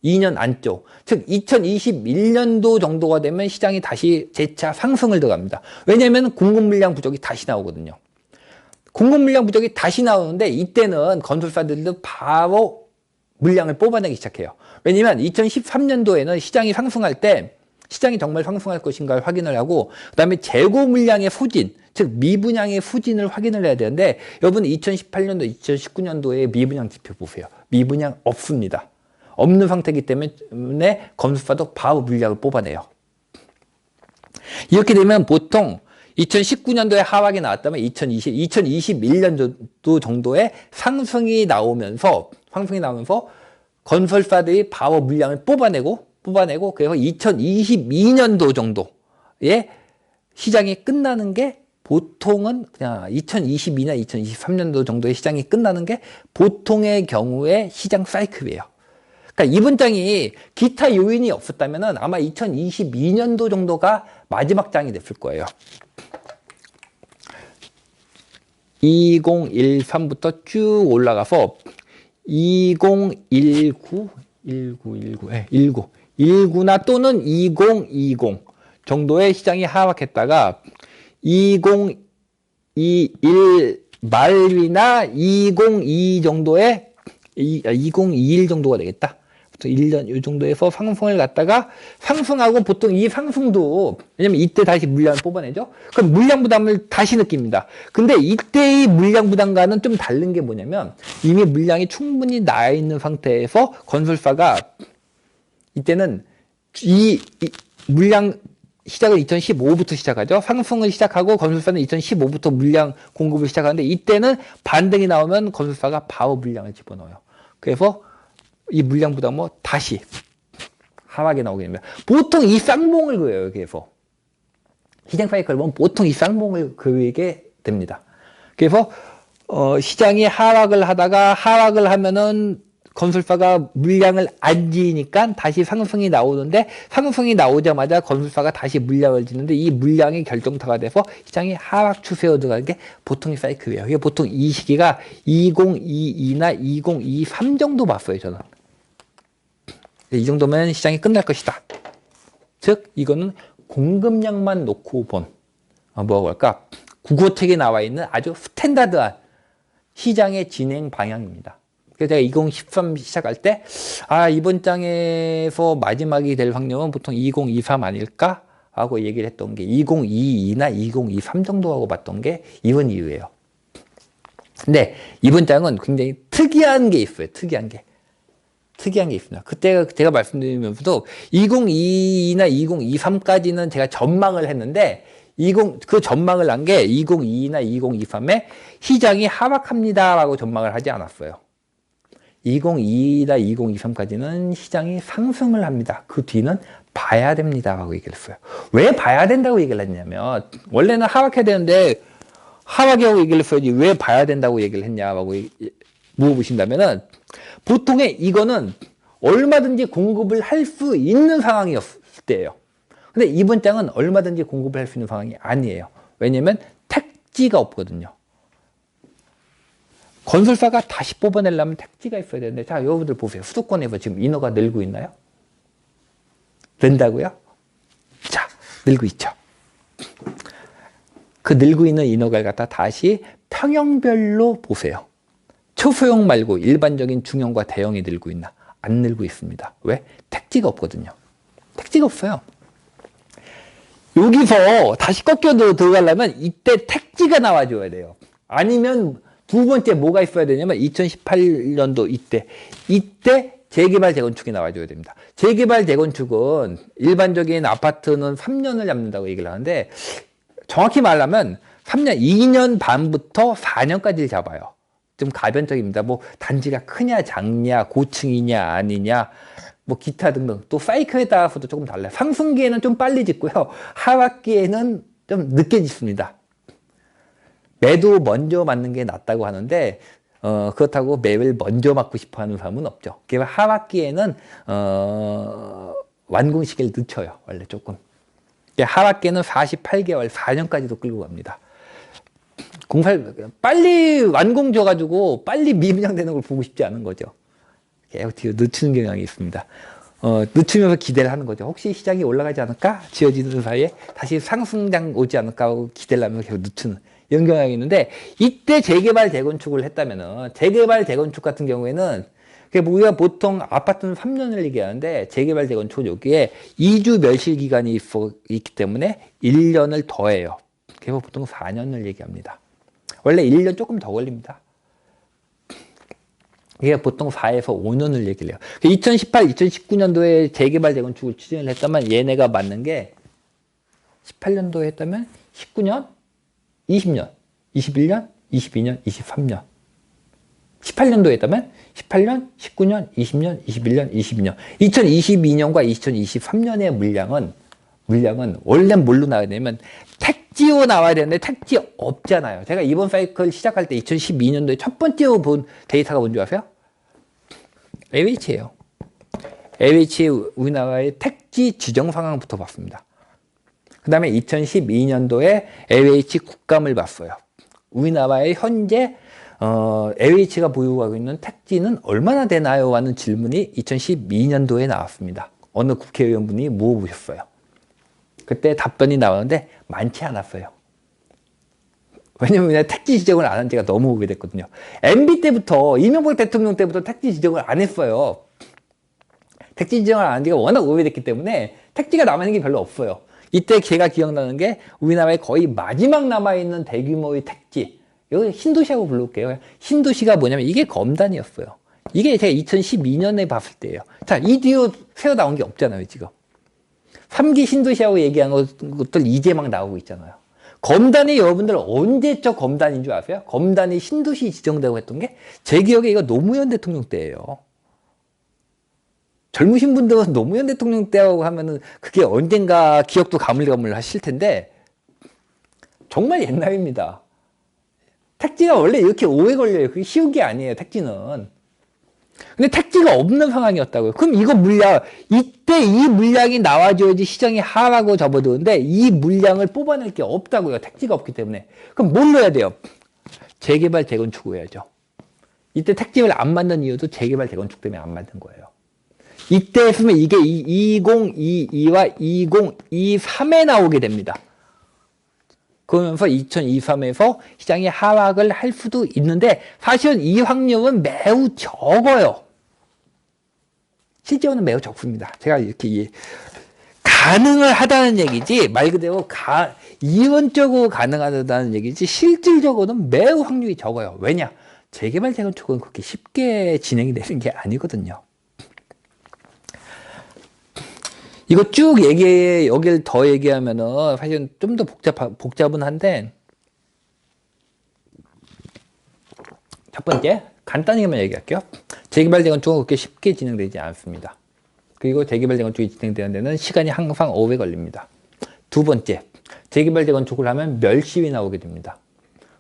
2년 안쪽, 즉 2021년도 정도가 되면 시장이 다시 재차 상승을 들어갑니다. 왜냐하면 공급 물량 부족이 다시 나오거든요. 공급 물량 부족이 다시 나오는데 이때는 건설사들도 바로 물량을 뽑아내기 시작해요. 왜냐하면 2013년도에는 시장이 정말 상승할 것인가를 확인을 하고 그 다음에 재고 물량의 소진, 즉 미분양의 소진을 확인을 해야 되는데 여러분 2018년도, 2019년도에 미분양 지표 보세요. 미분양 없습니다. 없는 상태이기 때문에 건설사도 바로 물량을 뽑아내요. 이렇게 되면 보통 2019년도에 하락이 나왔다면 2021년도 정도에 상승이 나오면서 건설사들이 바로 물량을 뽑아내고 그래서 2022년도 정도에 시장이 끝나는 게 보통은 그냥 2022년, 2023년도 정도에 시장이 끝나는 게 보통의 경우에 시장 사이클이에요. 그러니까 이번 장이 기타 요인이 없었다면 아마 2022년도 정도가 마지막 장이 됐을 거예요. 2013부터 쭉 올라가서 19나 또는 2020 정도의 시장이 하락했다가 2021 말이나 2022 정도에 2021 정도가 되겠다. 1년 이 정도에서 상승을 갖다가 상승하고 보통 이 상승도 왜냐면 이때 다시 물량을 뽑아내죠. 그럼 물량 부담을 다시 느낍니다. 근데 이때의 물량 부담과는 좀 다른 게 뭐냐면 이미 물량이 충분히 나 있는 상태에서 건설사가 이때는 이 물량 시작은 2015부터 시작하죠. 상승을 시작하고 건설사는 2015부터 물량 공급을 시작하는데 이때는 반등이 나오면 건설사가 바로 물량을 집어넣어요. 그래서 이 물량 부담은 다시 하락에 나오게 됩니다. 보통 이 쌍봉을 그려요. 그래서 시장 사이클을 보면 보통 이 쌍봉을 그리게 됩니다. 그래서 시장이 하락을 하면은 건설사가 물량을 안 지니까 다시 상승이 나오는데 상승이 나오자마자 건설사가 다시 물량을 짓는데 이 물량이 결정타가 돼서 시장이 하락 추세로 들어가는 게 보통의 사이클이에요. 이게 보통 이 시기가 2022나 2023 정도 봤어요, 저는. 이 정도면 시장이 끝날 것이다. 즉 이거는 공급량만 놓고 본 뭐라고 할까? 국어책에 나와 있는 아주 스탠다드한 시장의 진행 방향입니다. 그래서 제가 2013 시작할 때 이번 장에서 마지막이 될 확률은 보통 2023 아닐까? 하고 얘기를 했던 게 2022나 2023 정도 하고 봤던 게 이번 이유예요. 근데 이번 장은 굉장히 특이한 게 있어요. 특이한 게 있습니다. 그때 제가 말씀드리면서도 2022나 2023까지는 제가 전망을 했는데 그 전망을 한 게 2022나 2023에 시장이 하락합니다라고 전망을 하지 않았어요. 2022나 2023까지는 시장이 상승을 합니다. 그 뒤는 봐야 됩니다라고 얘기를 했어요. 왜 봐야 된다고 얘기를 했냐면 원래는 하락해야 되는데 하락이라고 얘기를 했어야지 왜 봐야 된다고 얘기를 했냐라고 물어보신다면은 보통의 이거는 얼마든지 공급을 할 수 있는 상황이었을 때예요. 근데 이번 장은 얼마든지 공급을 할 수 있는 상황이 아니에요. 왜냐면 택지가 없거든요. 건설사가 다시 뽑아내려면 택지가 있어야 되는데 자 여러분들 보세요. 수도권에서 지금 인허가 늘고 있나요? 는다고요? 자 늘고 있죠. 그 늘고 있는 인허가를 갖다 다시 평형별로 보세요. 초소형 말고 일반적인 중형과 대형이 늘고 있나? 안 늘고 있습니다. 왜? 택지가 없거든요. 택지가 없어요. 여기서 다시 꺾여 들어가려면 이때 택지가 나와줘야 돼요. 아니면 두 번째 뭐가 있어야 되냐면 2018년도 이때 재개발 재건축이 나와줘야 됩니다. 재개발 재건축은 일반적인 아파트는 3년을 잡는다고 얘기를 하는데 정확히 말하면 3년, 2년 반부터 4년까지를 잡아요. 좀 가변적입니다. 뭐 단지가 크냐 작냐 고층이냐 아니냐 뭐 기타 등등 또 사이클에 따라서도 조금 달라요. 상승기에는 좀 빨리 짓고요. 하락기에는 좀 늦게 짓습니다. 매도 먼저 맞는 게 낫다고 하는데 그렇다고 매를 먼저 맞고 싶어하는 사람은 없죠. 그래서 하락기에는 완공 시기를 늦춰요. 원래 조금. 하락기에는 48개월, 4년까지도 끌고 갑니다. 빨리 완공 줘가지고 빨리 미분양되는 걸 보고 싶지 않은 거죠. 계속 뒤로 늦추는 경향이 있습니다. 늦추면서 기대를 하는 거죠. 혹시 시장이 올라가지 않을까? 지어지는 사이에 다시 상승장 오지 않을까 하고 기대를 하면서 계속 늦추는 이런 경향이 있는데 이때 재개발 재건축을 했다면은 재개발 재건축 같은 경우에는 우리가 보통 아파트는 3년을 얘기하는데 재개발 재건축은 여기에 2주 멸실 기간이 있기 때문에 1년을 더해요. 그래서 보통 4년을 얘기합니다. 원래 1년 조금 더 걸립니다. 이게 보통 4에서 5년을 얘기를 해요. 2018, 2019년도에 재개발 재건축을 추진을 했다면 얘네가 맞는 게 18년도에 했다면 19년, 20년, 21년, 22년, 23년. 18년도에 했다면 18년, 19년, 20년, 21년, 22년. 2022년과 2023년의 물량은 원래 뭘로 나와야 되냐면 택지로 나와야 되는데 택지 없잖아요. 제가 이번 사이클 시작할 때 2012년도에 첫 번째로 본 데이터가 뭔지 아세요? LH예요. LH 우리나라의 택지 지정 상황부터 봤습니다. 그 다음에 2012년도에 LH 국감을 봤어요. 우리나라의 현재 LH가 보유하고 있는 택지는 얼마나 되나요? 하는 질문이 2012년도에 나왔습니다. 어느 국회의원분이 물어보셨어요. 그때 답변이 나오는데 많지 않았어요. 왜냐면 택지 지정을 안 한 지가 너무 오래됐거든요. MB 때부터 이명박 대통령 때부터 택지 지정을 안 했어요. 택지 지정을 안 한 지가 워낙 오래됐기 때문에 택지가 남아있는 게 별로 없어요. 이때 제가 기억나는 게 우리나라에 거의 마지막 남아있는 대규모의 택지, 여기 신도시라고 부를게요. 신도시가 뭐냐면 이게 검단이었어요. 이게 제가 2012년에 봤을 때예요. 자, 이 뒤로 새로 나온 게 없잖아요, 지금. 삼기 신도시하고 얘기한 것들 이제 막 나오고 있잖아요. 검단이 여러분들 언제적 검단인 줄 아세요? 검단이 신도시 지정되고 했던 게 제 기억에 이거 노무현 대통령 때예요. 젊으신 분들은 노무현 대통령 때라고 하면은 그게 언젠가 기억도 가물가물 하실 텐데 정말 옛날입니다. 택지가 원래 이렇게 오래 걸려요. 그게 쉬운 게 아니에요, 택지는. 근데 택지가 없는 상황이었다고요. 그럼 이거 물량, 이때 이 물량이 나와줘야지 시장이 하라고 접어드는데 이 물량을 뽑아낼 게 없다고요. 택지가 없기 때문에. 그럼 뭘 넣어야 돼요? 재개발, 재건축을 해야죠. 이때 택지를 안 만든 이유도 재개발, 재건축 때문에 안 만든 거예요. 이때 했으면 이게 2022와 2023에 나오게 됩니다. 그러면서 2023에서 시장이 하락을 할 수도 있는데 사실은 이 확률은 매우 적어요. 실제로는 매우 적습니다. 제가 이렇게 가능을 하다는 얘기지 말 그대로 이론적으로 가능하다는 얘기지 실질적으로는 매우 확률이 적어요. 왜냐? 재개발, 재건축은 그렇게 쉽게 진행이 되는 게 아니거든요. 이거 쭉 여길 더 얘기하면은 사실은 좀 더 복잡은 한데, 첫 번째, 간단히만 얘기할게요. 재개발, 재건축은 그렇게 쉽게 진행되지 않습니다. 그리고 재개발, 재건축이 진행되는 데는 시간이 항상 오래 걸립니다. 두 번째, 재개발, 재건축을 하면 멸시위 나오게 됩니다.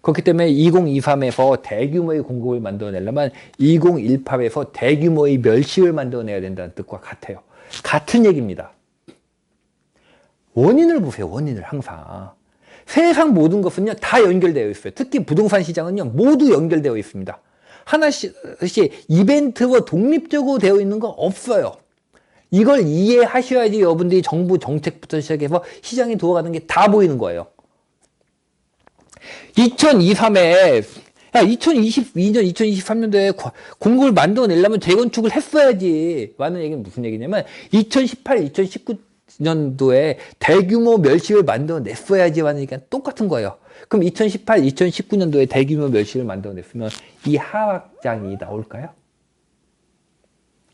그렇기 때문에 2023에서 대규모의 공급을 만들어내려면 2018에서 대규모의 멸시를 만들어내야 된다는 뜻과 같아요. 같은 얘기입니다. 원인을 보세요. 원인을 항상. 세상 모든 것은요 다 연결되어 있어요. 특히 부동산 시장은요 모두 연결되어 있습니다. 하나씩 이벤트와 독립적으로 되어 있는 거 없어요. 이걸 이해하셔야지 여러분들이 정부 정책부터 시작해서 시장이 돌아가는 게 다 보이는 거예요. 2023에 2022년, 2023년도에 공급을 만들어내려면 재건축을 했어야지. 라는 얘기는 무슨 얘기냐면 2018, 2019년도에 대규모 멸시를 만들어냈어야지 라는 얘기가 똑같은 거예요. 그럼 2018, 2019년도에 대규모 멸시를 만들어냈으면 이 하락장이 나올까요?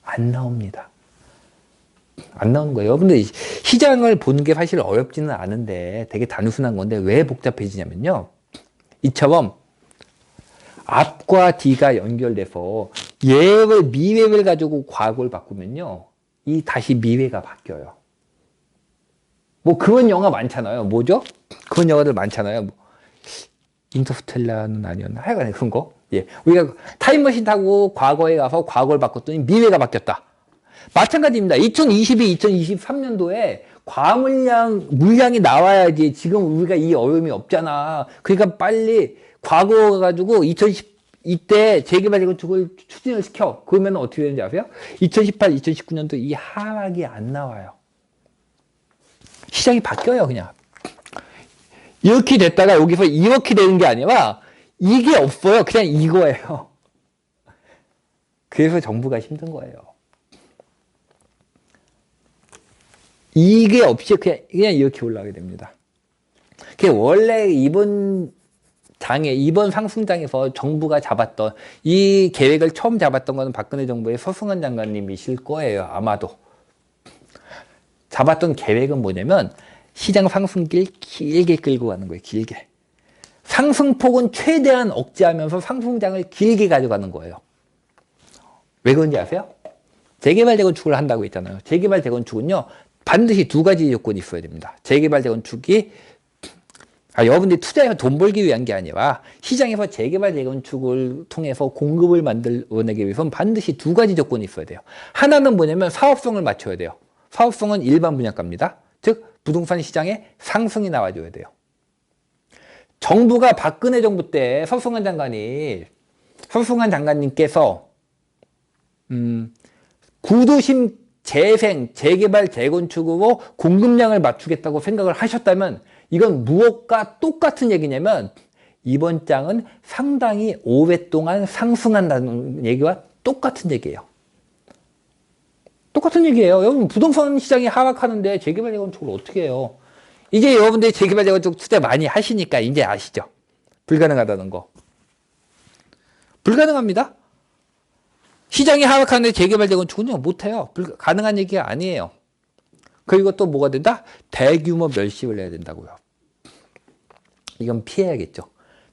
안 나옵니다. 안 나오는 거예요. 여러분들 시장을 보는 게 사실 어렵지는 않은데 되게 단순한 건데 왜 복잡해지냐면요. 이처럼 앞과 뒤가 연결돼서 미래를 가지고 과거를 바꾸면요. 다시 미래가 바뀌어요. 뭐 그런 영화 많잖아요. 뭐죠? 그런 영화들 많잖아요. 인터스텔라는 아니었나? 하여간에 그런 거. 예. 우리가 타임머신 타고 과거에 가서 과거를 바꿨더니 미래가 바뀌었다. 마찬가지입니다. 2022, 2023년도에 물량이 나와야지 지금 우리가 이 어려움이 없잖아. 그러니까 빨리 과거 가지고 이때 재개발 재건축을 추진을 시켜. 그러면 어떻게 되는지 아세요? 2018, 2019년도 이 하락이 안 나와요. 시장이 바뀌어요, 그냥. 이렇게 됐다가 여기서 이렇게 되는 게 아니라 이게 없어요. 그냥 이거예요. 그래서 정부가 힘든 거예요. 이게 없이 그냥 이렇게 올라가게 됩니다. 원래 이번 상승장에서 정부가 잡았던 이 계획을 처음 잡았던 거는 박근혜 정부의 서승환 장관님이실 거예요. 아마도. 잡았던 계획은 뭐냐면 시장 상승길 길게 끌고 가는 거예요. 길게. 상승폭은 최대한 억제하면서 상승장을 길게 가져가는 거예요. 왜 그런지 아세요? 재개발 재건축을 한다고 했잖아요. 재개발 재건축은요. 반드시 두 가지 요건이 있어야 됩니다. 재개발 재건축이 여러분들이 투자해서 돈 벌기 위한 게 아니라 시장에서 재개발 재건축을 통해서 공급을 만들어내기 위해서는 반드시 두 가지 조건이 있어야 돼요. 하나는 뭐냐면 사업성을 맞춰야 돼요. 사업성은 일반 분양가입니다. 즉 부동산 시장에 상승이 나와줘야 돼요. 정부가 박근혜 정부 때 서승환 장관님께서 구도심 재생, 재개발, 재건축으로 공급량을 맞추겠다고 생각을 하셨다면 이건 무엇과 똑같은 얘기냐면 이번 장은 상당히 오랫동안 상승한다는 얘기와 똑같은 얘기예요. 똑같은 얘기예요. 여러분 부동산 시장이 하락하는데 재개발, 재건축을 어떻게 해요? 이제 여러분들이 재개발, 재건축 투자 많이 하시니까 이제 아시죠? 불가능하다는 거. 불가능합니다. 시장이 하락하는데 재개발, 재건축은요 못해요. 가능한 얘기가 아니에요. 그리고 또 뭐가 된다? 대규모 멸시를 해야 된다고요. 이건 피해야겠죠.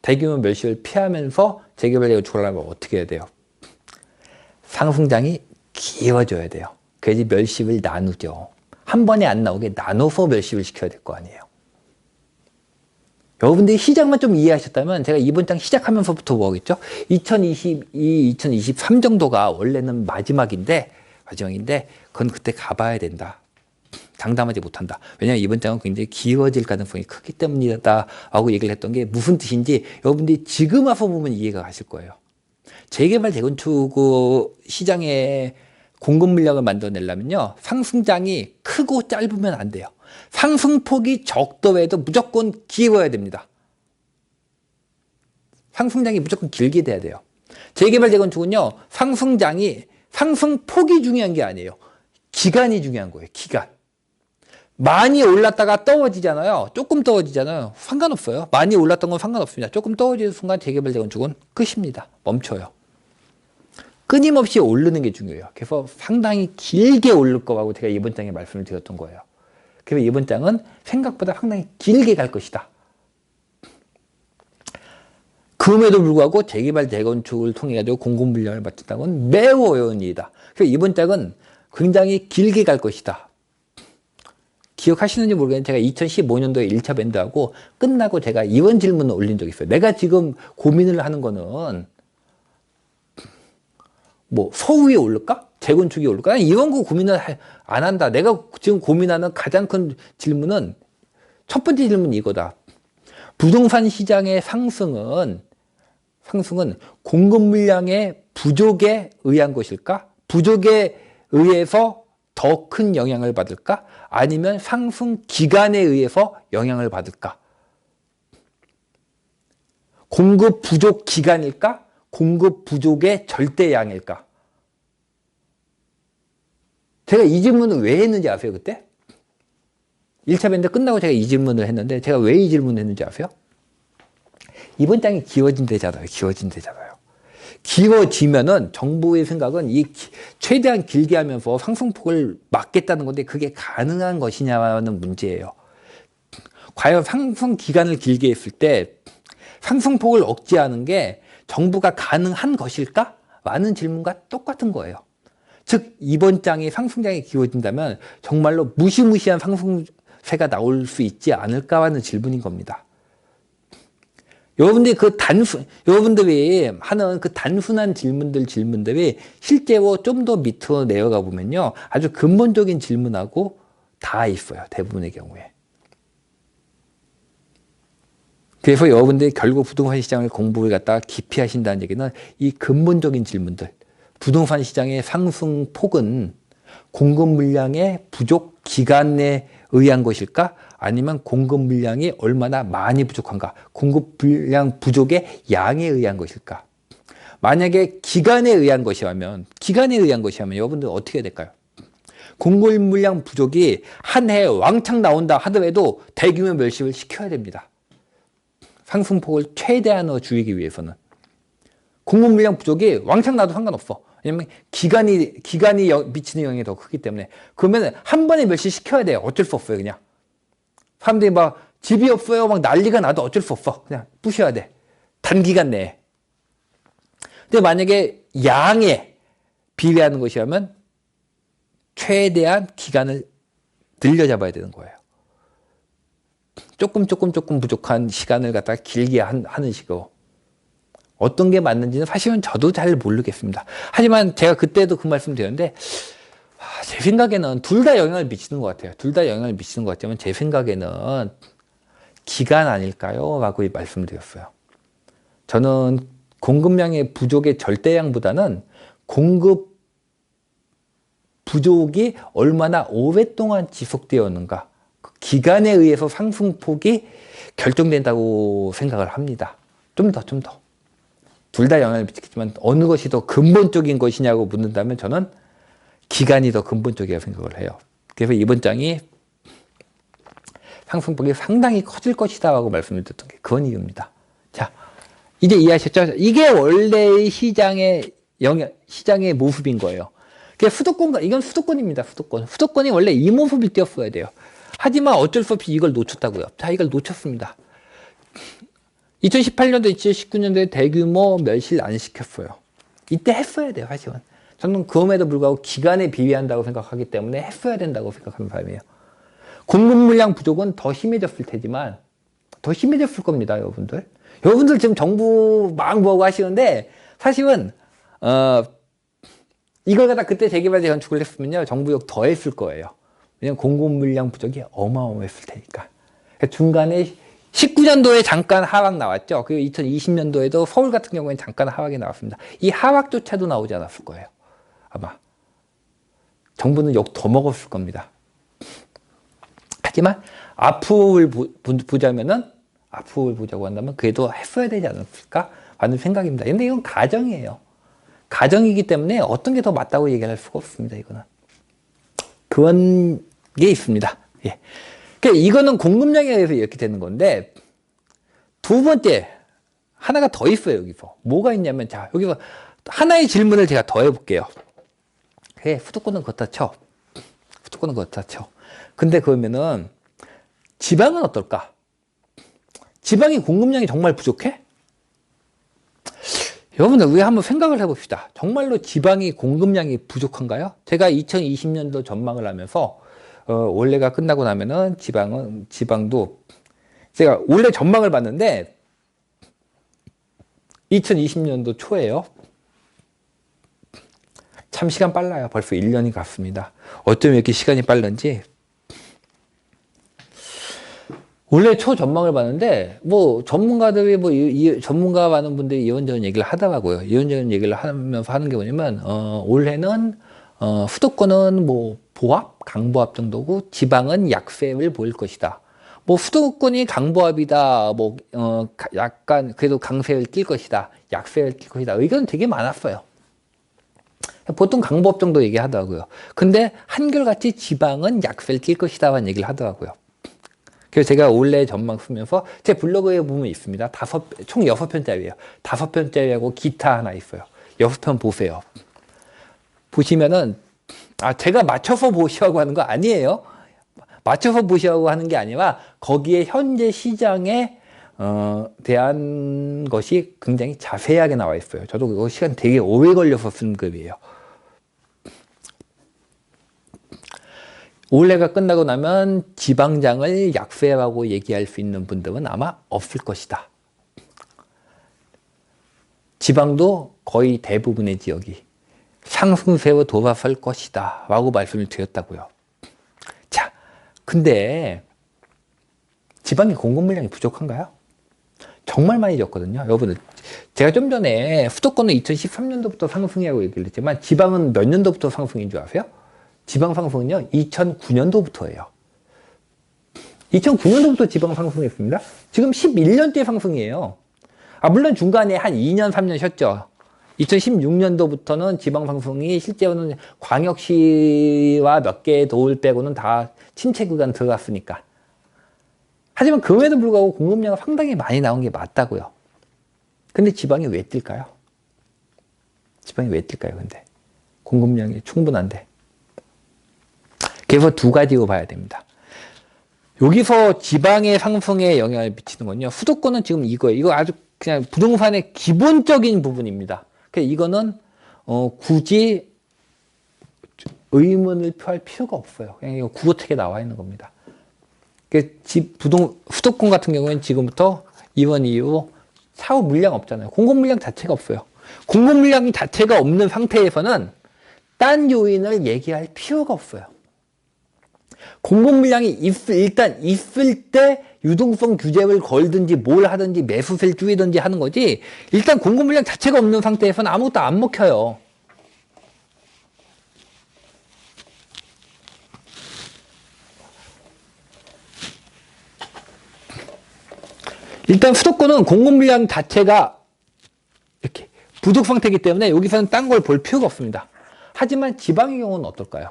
대규모 멸시를 피하면서 재개발 재건축을 하려면 어떻게 해야 돼요? 상승장이 길어져야 돼요. 그래야지 멸시를 나누죠. 한 번에 안 나오게 나눠서 멸시를 시켜야 될 거 아니에요. 여러분들이 시장만 좀 이해하셨다면 제가 이번 장 시작하면서부터 뭐겠죠? 2022, 2023 정도가 원래는 마지막인데 그건 그때 가봐야 된다. 장담하지 못한다. 왜냐하면 이번 장은 굉장히 길어질 가능성이 크기 때문이다 라고 얘기를 했던 게 무슨 뜻인지 여러분들이 지금 와서 보면 이해가 가실 거예요. 재개발 재건축 시장에 공급 물량을 만들어내려면요, 상승장이 크고 짧으면 안 돼요. 상승폭이 적더라도 무조건 길어야 됩니다. 상승장이 무조건 길게 돼야 돼요. 재개발 재건축은요, 상승폭이 중요한 게 아니에요. 기간이 중요한 거예요. 기간. 많이 올랐다가 떨어지잖아요. 조금 떨어지잖아요. 상관없어요. 많이 올랐던 건 상관없습니다. 조금 떨어지는 순간 재개발 재건축은 끝입니다. 멈춰요. 끊임없이 오르는 게 중요해요. 그래서 상당히 길게 오를 거라고 제가 이번 장에 말씀을 드렸던 거예요. 그래서 이번 장은 생각보다 상당히 길게 갈 것이다. 그럼에도 불구하고 재개발 재건축을 통해 가지고 공급 물량을 맞춘다는 건 매우 어려운 일이다. 그래서 이번 장은 굉장히 길게 갈 것이다. 기억하시는지 모르겠는데 제가 2015년도에 1차 밴드하고 끝나고 제가 이런 질문을 올린 적이 있어요. 내가 지금 고민을 하는 거는 뭐 서울이 오를까? 재건축이 오를까? 이런 거 고민을 안 한다. 내가 지금 고민하는 가장 큰 질문은 첫 번째 질문이 이거다. 부동산 시장의 상승은 공급 물량의 부족에 의한 것일까? 부족에 의해서 더 큰 영향을 받을까? 아니면 상승 기간에 의해서 영향을 받을까? 공급 부족 기간일까? 공급 부족의 절대량일까? 제가 이 질문을 왜 했는지 아세요, 그때? 1차 밴드 끝나고 제가 이 질문을 했는데 제가 왜 이 질문을 했는지 아세요? 이번 장이 기워진대잖아요. 기워지면은 정부의 생각은 최대한 길게 하면서 상승폭을 막겠다는 건데 그게 가능한 것이냐는 문제예요. 과연 상승 기간을 길게 했을 때 상승폭을 억제하는 게 정부가 가능한 것일까? 라는 질문과 똑같은 거예요. 즉 이번 장이 상승장이 기워진다면 정말로 무시무시한 상승세가 나올 수 있지 않을까라는 질문인 겁니다. 여러분들이 하는 그 단순한 질문들이 실제로 좀 더 밑으로 내려가 보면요, 아주 근본적인 질문하고 다 있어요. 대부분의 경우에. 그래서 여러분들이 결국 부동산 시장을 공부를 갖다가 깊이 하신다는 얘기는 이 근본적인 질문들, 부동산 시장의 상승폭은 공급 물량의 부족 기간에 의한 것일까? 아니면 공급 물량이 얼마나 많이 부족한가? 공급 물량 부족의 양에 의한 것일까? 만약에 기간에 의한 것이라면 여러분들 어떻게 해야 될까요? 공급 물량 부족이 한 해에 왕창 나온다 하더라도 대규모 멸시를 시켜야 됩니다. 상승폭을 최대한으로 줄이기 위해서는. 공급 물량 부족이 왕창 나도 상관없어. 왜냐면 기간이 미치는 영향이 더 크기 때문에. 그러면 한 번에 멸시시켜야 돼요. 어쩔 수 없어요, 그냥. 사람들이 막 집이 없어요, 막 난리가 나도 어쩔 수 없어. 그냥 부셔야 돼. 단기간 내에. 근데 만약에 양에 비례하는 것이라면 최대한 기간을 늘려잡아야 되는 거예요. 조금 부족한 시간을 갖다가 길게 하는 식으로. 어떤 게 맞는지는 사실은 저도 잘 모르겠습니다. 하지만 제가 그때도 그 말씀 드렸는데, 제 생각에는 둘 다 영향을 미치는 것 같아요. 같지만 제 생각에는 기간 아닐까요? 라고 말씀드렸어요. 저는 공급량의 부족의 절대량보다는 공급 부족이 얼마나 오랫동안 지속되었는가, 그 기간에 의해서 상승폭이 결정된다고 생각을 합니다. 좀 더. 둘 다 영향을 미치겠지만 어느 것이 더 근본적인 것이냐고 묻는다면 저는 기간이 더 근본적이라고 생각을 해요. 그래서 이번 장이 상승폭이 상당히 커질 것이다 라고 말씀을 드렸던 게 그런 이유입니다. 자, 이제 이해하셨죠? 이게 원래 시장의 모습인 거예요. 이건 수도권입니다. 수도권이 원래 이 모습을 띄었어야 돼요. 하지만 어쩔 수 없이 이걸 놓쳤다고요. 자, 이걸 놓쳤습니다. 2018년도, 2019년도에 대규모 멸실 안 시켰어요. 이때 했어야 돼요, 사실은. 저는 그럼에도 불구하고 기간에 비례한다고 생각하기 때문에 했어야 된다고 생각하는 사람이에요. 공급 물량 부족은 더 심해졌을 테지만, 더 심해졌을 겁니다, 여러분들. 여러분들 지금 정부 막 뭐하고 하시는데, 사실은, 이걸 갖다 그때 재개발제 건축을 했으면요, 정부 욕 더 했을 거예요. 왜냐면 공급 물량 부족이 어마어마했을 테니까. 중간에 19년도에 잠깐 하락 나왔죠. 그리고 2020년도에도 서울 같은 경우에는 잠깐 하락이 나왔습니다. 이 하락조차도 나오지 않았을 거예요. 아마. 정부는 욕 더 먹었을 겁니다. 하지만 앞을 보자고 한다면 그래도 했어야 되지 않았을까 하는 생각입니다. 근데 이건 가정이에요. 가정이기 때문에 어떤 게 더 맞다고 얘기할 수가 없습니다. 이거는. 그런 게 있습니다. 예. 그러니까 이거는 공급량에 의해서 이렇게 되는 건데, 두 번째, 하나가 더 있어요, 여기서. 뭐가 있냐면, 자, 여기서 하나의 질문을 제가 더 해볼게요. 그래, 수도권은 그렇다 쳐. 수도권은 그렇다 쳐. 근데 그러면은, 지방은 어떨까? 지방이 공급량이 정말 부족해? 여러분들, 우리 한번 생각을 해봅시다. 정말로 지방이 공급량이 부족한가요? 제가 2020년도 전망을 하면서, 올해가 끝나고 나면은 지방도, 제가 올해 전망을 봤는데, 2020년도 초에요. 참 시간 빨라요. 벌써 1년이 갔습니다. 어쩜 이렇게 시간이 빠른지. 올해 초 전망을 봤는데, 뭐, 전문가들이, 전문가 많은 분들이 이런저런 얘기를 하더라고요. 이런저런 얘기를 하면서 하는 게 뭐냐면, 올해는, 수도권은 뭐, 보합, 강보합 정도고, 지방은 약세를 보일 것이다. 뭐, 수도권이 강보합이다. 뭐, 약간, 그래도 강세를 띌 것이다. 약세를 띌 것이다. 의견은 되게 많았어요. 보통 강보합 정도 얘기하더라고요. 근데 한결같이 지방은 약세를 띌 것이다라는 얘기를 하더라고요. 그래서 제가 올해 전망 쓰면서 제 블로그에 보면 있습니다. 총 6편짜리예요. 5편짜리하고 기타 하나 있어요. 6편 보세요. 보시면은, 제가 맞춰서 보시라고 하는 거 아니에요. 맞춰서 보시라고 하는 게 아니라 거기에 현재 시장에 대한 것이 굉장히 자세하게 나와 있어요. 저도 그거 시간 되게 오래 걸려서 쓴 글이에요. 올해가 끝나고 나면 지방장을 약세라고 얘기할 수 있는 분들은 아마 없을 것이다. 지방도 거의 대부분의 지역이 상승세로 돌아설 것이다 라고 말씀을 드렸다고요. 자, 근데 지방의 공급 물량이 부족한가요? 정말 많이 졌거든요. 여러분들, 제가 좀 전에 수도권은 2013년도부터 상승이라고 얘기를 했지만 지방은 몇 년도부터 상승인 줄 아세요? 지방 상승은요, 2009년도부터예요. 2009년도부터 지방 상승했습니다. 지금 11년째 상승이에요. 물론 중간에 한 2년, 3년 쉬었죠. 2016년도부터는 지방 상승이 실제로는 광역시와 몇 개의 도를 빼고는 다 침체 구간 들어갔으니까. 하지만 그럼에도 불구하고 공급량은 상당히 많이 나온 게 맞다고요. 근데 지방이 왜 뛸까요? 지방이 왜 뛸까요, 근데? 공급량이 충분한데. 그래서 두 가지로 봐야 됩니다. 여기서 지방의 상승에 영향을 미치는 건요, 수도권은 지금 이거예요. 이거 아주 그냥 부동산의 기본적인 부분입니다. 그러니까 이거는 굳이 의문을 표할 필요가 없어요. 그냥 이거 국어책에 나와 있는 겁니다. 수도권 같은 경우에는 지금부터 이번 이후 사후 물량 없잖아요. 공급 물량 자체가 없어요. 공급 물량 자체가 없는 상태에서는 딴 요인을 얘기할 필요가 없어요. 공급 물량이 일단 있을 때 유동성 규제를 걸든지 뭘 하든지 매수세를 줄이든지 하는 거지, 일단 공급 물량 자체가 없는 상태에서는 아무것도 안 먹혀요. 일단 수도권은 공급 물량 자체가 이렇게 부족 상태이기 때문에 여기서는 딴 걸 볼 필요가 없습니다. 하지만 지방의 경우는 어떨까요?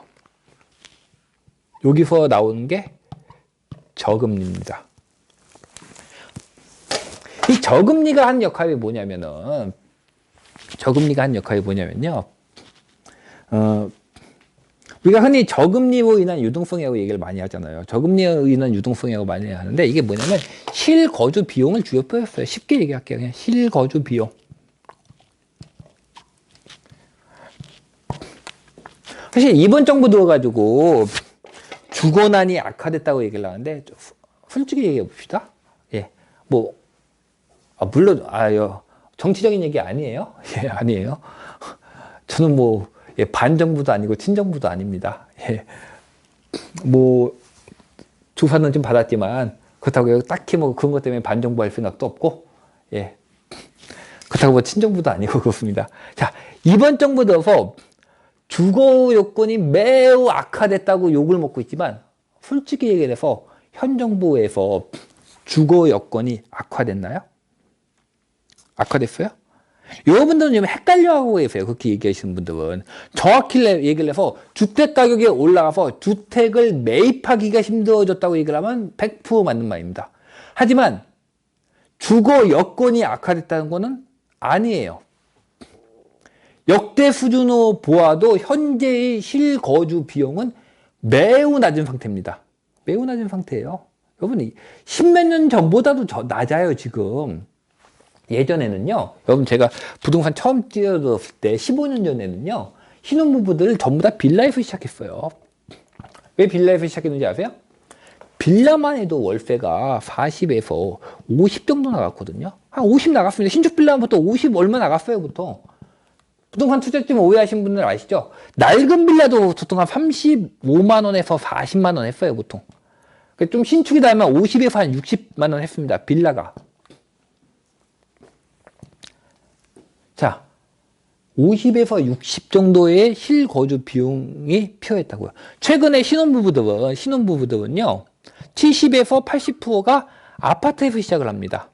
여기서 나오는 게 저금리입니다. 이 저금리가 하는 역할이 뭐냐면요. 우리가 흔히 저금리로 인한 유동성이라고 얘기를 많이 하잖아요. 저금리로 인한 유동성이라고 많이 하는데 이게 뭐냐면 실거주 비용을 주요 표현했어요. 쉽게 얘기할게요. 그냥 실거주 비용. 사실 이번 정부 들어가지고 주거난이 악화됐다고 얘기를 하는데 솔직히 얘기해 봅시다. 예, 뭐 물론 정치적인 얘기 아니에요. 예, 아니에요. 저는 뭐 예, 반정부도 아니고 친정부도 아닙니다. 예, 뭐 조사는 좀 받았지만 그렇다고 딱히 뭐 그런 것 때문에 반정부 할 생각도 없고, 예, 그렇다고 뭐 친정부도 아니고 그렇습니다. 자, 이번 정부 들어서 주거 요건이 매우 악화됐다고 욕을 먹고 있지만 솔직히 얘기해서 현 정부에서 주거 여건이 악화됐나요? 악화됐어요? 여러분들은 좀 헷갈려하고 계세요. 그렇게 얘기하시는 분들은. 정확히 얘기를 해서 주택 가격이 올라가서 주택을 매입하기가 힘들어졌다고 얘기를 하면 100% 맞는 말입니다. 하지만 주거 여건이 악화됐다는 것은 아니에요. 역대 수준으로 보아도 현재의 실거주 비용은 매우 낮은 상태입니다. 매우 낮은 상태예요. 여러분, 십몇 년 전보다도 낮아요, 지금. 예전에는요, 여러분 제가 부동산 처음 뛰어들었을 때 15년 전에는요, 신혼부부들 전부 다 빌라에서 시작했어요. 왜 빌라에서 시작했는지 아세요? 빌라만 해도 월세가 40에서 50 정도 나갔거든요. 한 50 나갔습니다. 신축 빌라부터 50 얼마 나갔어요, 보통. 부동산 투자점 오해하신 분들 아시죠? 낡은 빌라도 보통 한 35만 원에서 40만 원 했어요, 보통. 좀 신축이 나면 50에서 한 60만 원 했습니다, 빌라가. 자, 50에서 60 정도의 실거주 비용이 필요했다고요. 최근에 신혼부부들은요, 70에서 80%가 아파트에서 시작을 합니다.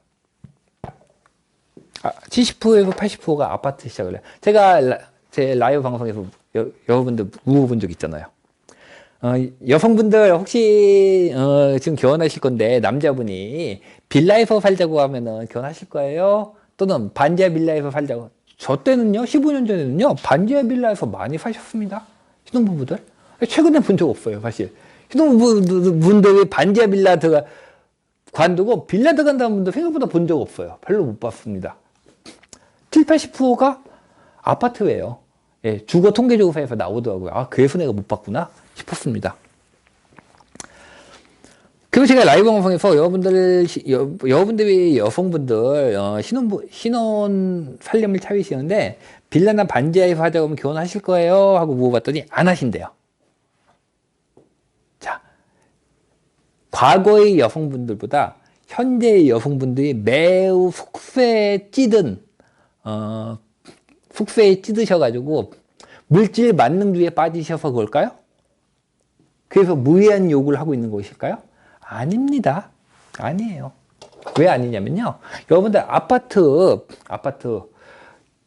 70%에서 80%가 아파트 시작을 해요. 제가 제 라이브 방송에서 여러분들 물어본 적 있잖아요. 여성분들 혹시 지금 결혼하실 건데 남자분이 빌라에서 살자고 하면은 결혼하실 거예요? 또는 반지하 빌라에서 살자고. 저 때는요, 15년 전에는요, 반지하 빌라에서 많이 사셨습니다. 신혼부부들. 최근에 본 적 없어요, 사실. 신혼부부분들이 반지하 빌라 관두고 빌라 들어간다는 분들 생각보다 본 적 없어요. 별로 못 봤습니다. 7, 80%가 아파트예요. 예, 주거 통계조사에서 나오더라고요. 그래서 내가 못 봤구나 싶었습니다. 그리고 제가 라이브 방송에서 여러분들이 여성분들 신혼 살림을 차리시는데 빌라나 반지하에서 하자고 하면 결혼하실 거예요? 하고 물어봤더니 안 하신대요. 자, 과거의 여성분들보다 현재의 여성분들이 매우 숙소에 찌드셔가지고 물질 만능주의에 빠지셔서 그럴까요? 그래서 무리한 요구를 하고 있는 것일까요? 아닙니다. 아니에요. 왜 아니냐면요. 여러분들 아파트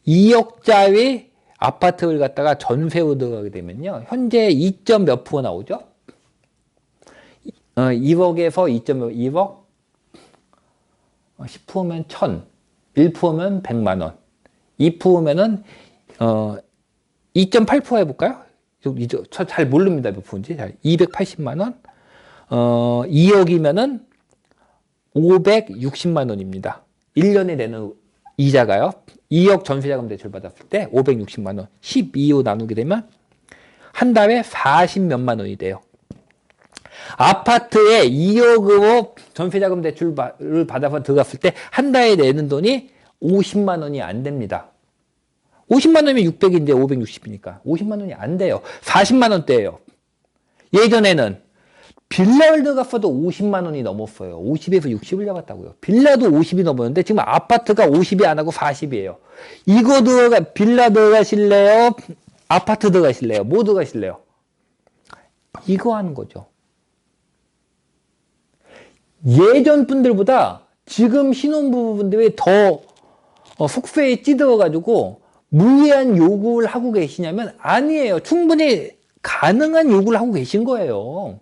2억짜리 아파트를 갖다가 전세로 들어가게 되면요. 현재 2점 몇 프로 나오죠? 2억에서 2.2억 10%면 1000, 1%면 100만 원, 2%면은 2.8% 해볼까요? 저 잘 모릅니다. 몇 프로인지. 280만 원, 2억이면은 560만 원입니다. 1년에 내는 이자가요. 2억 전세자금 대출 받았을 때 560만 원, 12호 나누게 되면 한 달에 40몇만 원이 돼요. 아파트에 2억으로 전세자금 대출을 받아서 들어갔을 때 한 달에 내는 돈이 50만 원이 안 됩니다. 50만 원이면 600인데 560이니까 50만 원이 안 돼요. 40만 원대예요. 예전에는 빌라를 들어갔어도 50만 원이 넘었어요. 50에서 60을 잡았다고요. 빌라도 50이 넘었는데 지금 아파트가 50이 안 하고 40이에요. 빌라 들어가실래요? 아파트 들어가실래요? 뭐 들어가실래요? 이거 하는 거죠. 예전 분들보다 지금 신혼부부분들이 더 숙소에 찌들어가지고 무리한 요구를 하고 계시냐면 아니에요. 충분히 가능한 요구를 하고 계신 거예요.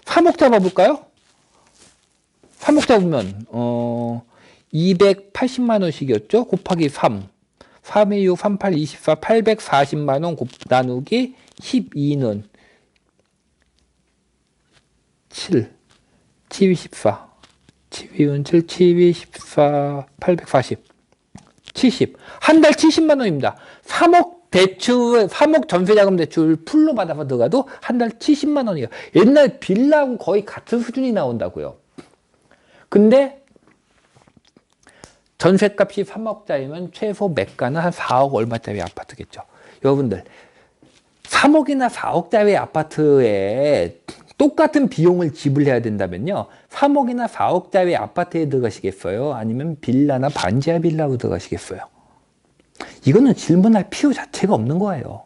3억 잡아볼까요? 3억 잡으면 280만 원씩이었죠? 곱하기 3. 3, 2, 6, 3, 8, 24, 840만 원 나누기 12는 7, 7, 14, 12는 7, 12, 14, 840, 70. 한 달 70만 원입니다. 3억 대출, 3억 전세자금 대출 풀로 받아서 들어가도 한 달 70만 원이에요. 옛날 빌라하고 거의 같은 수준이 나온다고요. 근데 전세값이 3억짜리면 최소 매가는 한 4억 얼마짜리 아파트겠죠. 여러분들 3억이나 4억짜리 아파트에 똑같은 비용을 지불해야 된다면요, 3억이나 4억짜리 아파트에 들어가시겠어요? 아니면 빌라나 반지하 빌라로 들어가시겠어요? 이거는 질문할 필요 자체가 없는 거예요.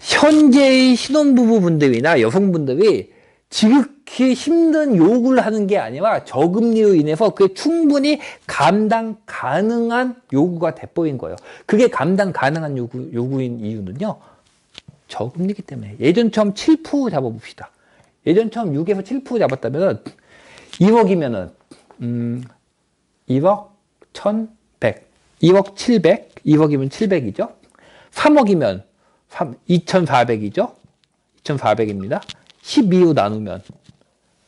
현재의 신혼부부분들이나 여성분들이 지극히 힘든 요구를 하는 게 아니라 저금리로 인해서 그게 충분히 감당 가능한 요구가 돼버린 거예요. 그게 감당 가능한 요구인 이유는요, 저금리이기 때문에. 예전처럼 7% 잡아봅시다. 예전처럼 6에서 7% 잡았다면 2억이면은 2억 1100, 2억 700, 2억이면 700이죠. 3억이면 2400이죠. 2400입니다. 12로 나누면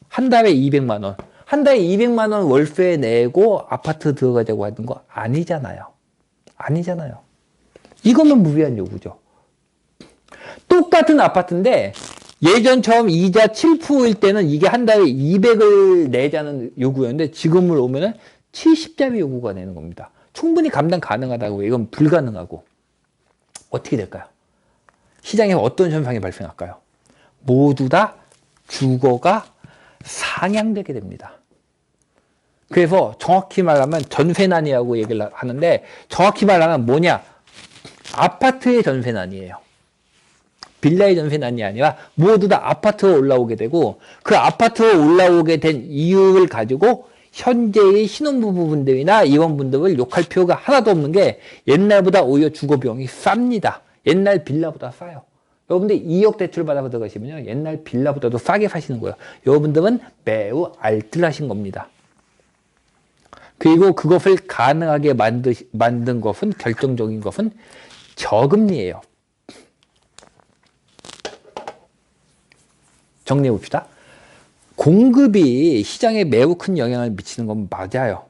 한 달에 200만 원. 한 달에 200만 원 월세 내고 아파트 들어가자고 하는 거 아니잖아요. 아니잖아요. 이거면 무리한 요구죠. 똑같은 아파트인데 예전처럼 이자 7%일 때는 이게 한 달에 200을 내자는 요구였는데 지금을 오면은 70짜리 요구가 되는 겁니다. 충분히 감당 가능하다고. 이건 불가능하고. 어떻게 될까요? 시장에 어떤 현상이 발생할까요? 모두 다 주거가 상향되게 됩니다. 그래서 정확히 말하면 전세난이라고 얘기를 하는데, 정확히 말하면 뭐냐? 아파트의 전세난이에요. 빌라의 전세난이 아니라 모두 다 아파트로 올라오게 되고, 그 아파트로 올라오게 된 이유를 가지고 현재의 신혼부부분들이나 이원분들을 욕할 필요가 하나도 없는 게, 옛날보다 오히려 주거비용이 쌉니다. 옛날 빌라보다 싸요. 여러분들 2억 대출 받아서 들어가시면요, 옛날 빌라보다도 싸게 사시는 거예요. 여러분들은 매우 알뜰하신 겁니다. 그리고 그것을 가능하게 만든 것은, 결정적인 것은 저금리예요. 정리해 봅시다. 공급이 시장에 매우 큰 영향을 미치는 건 맞아요.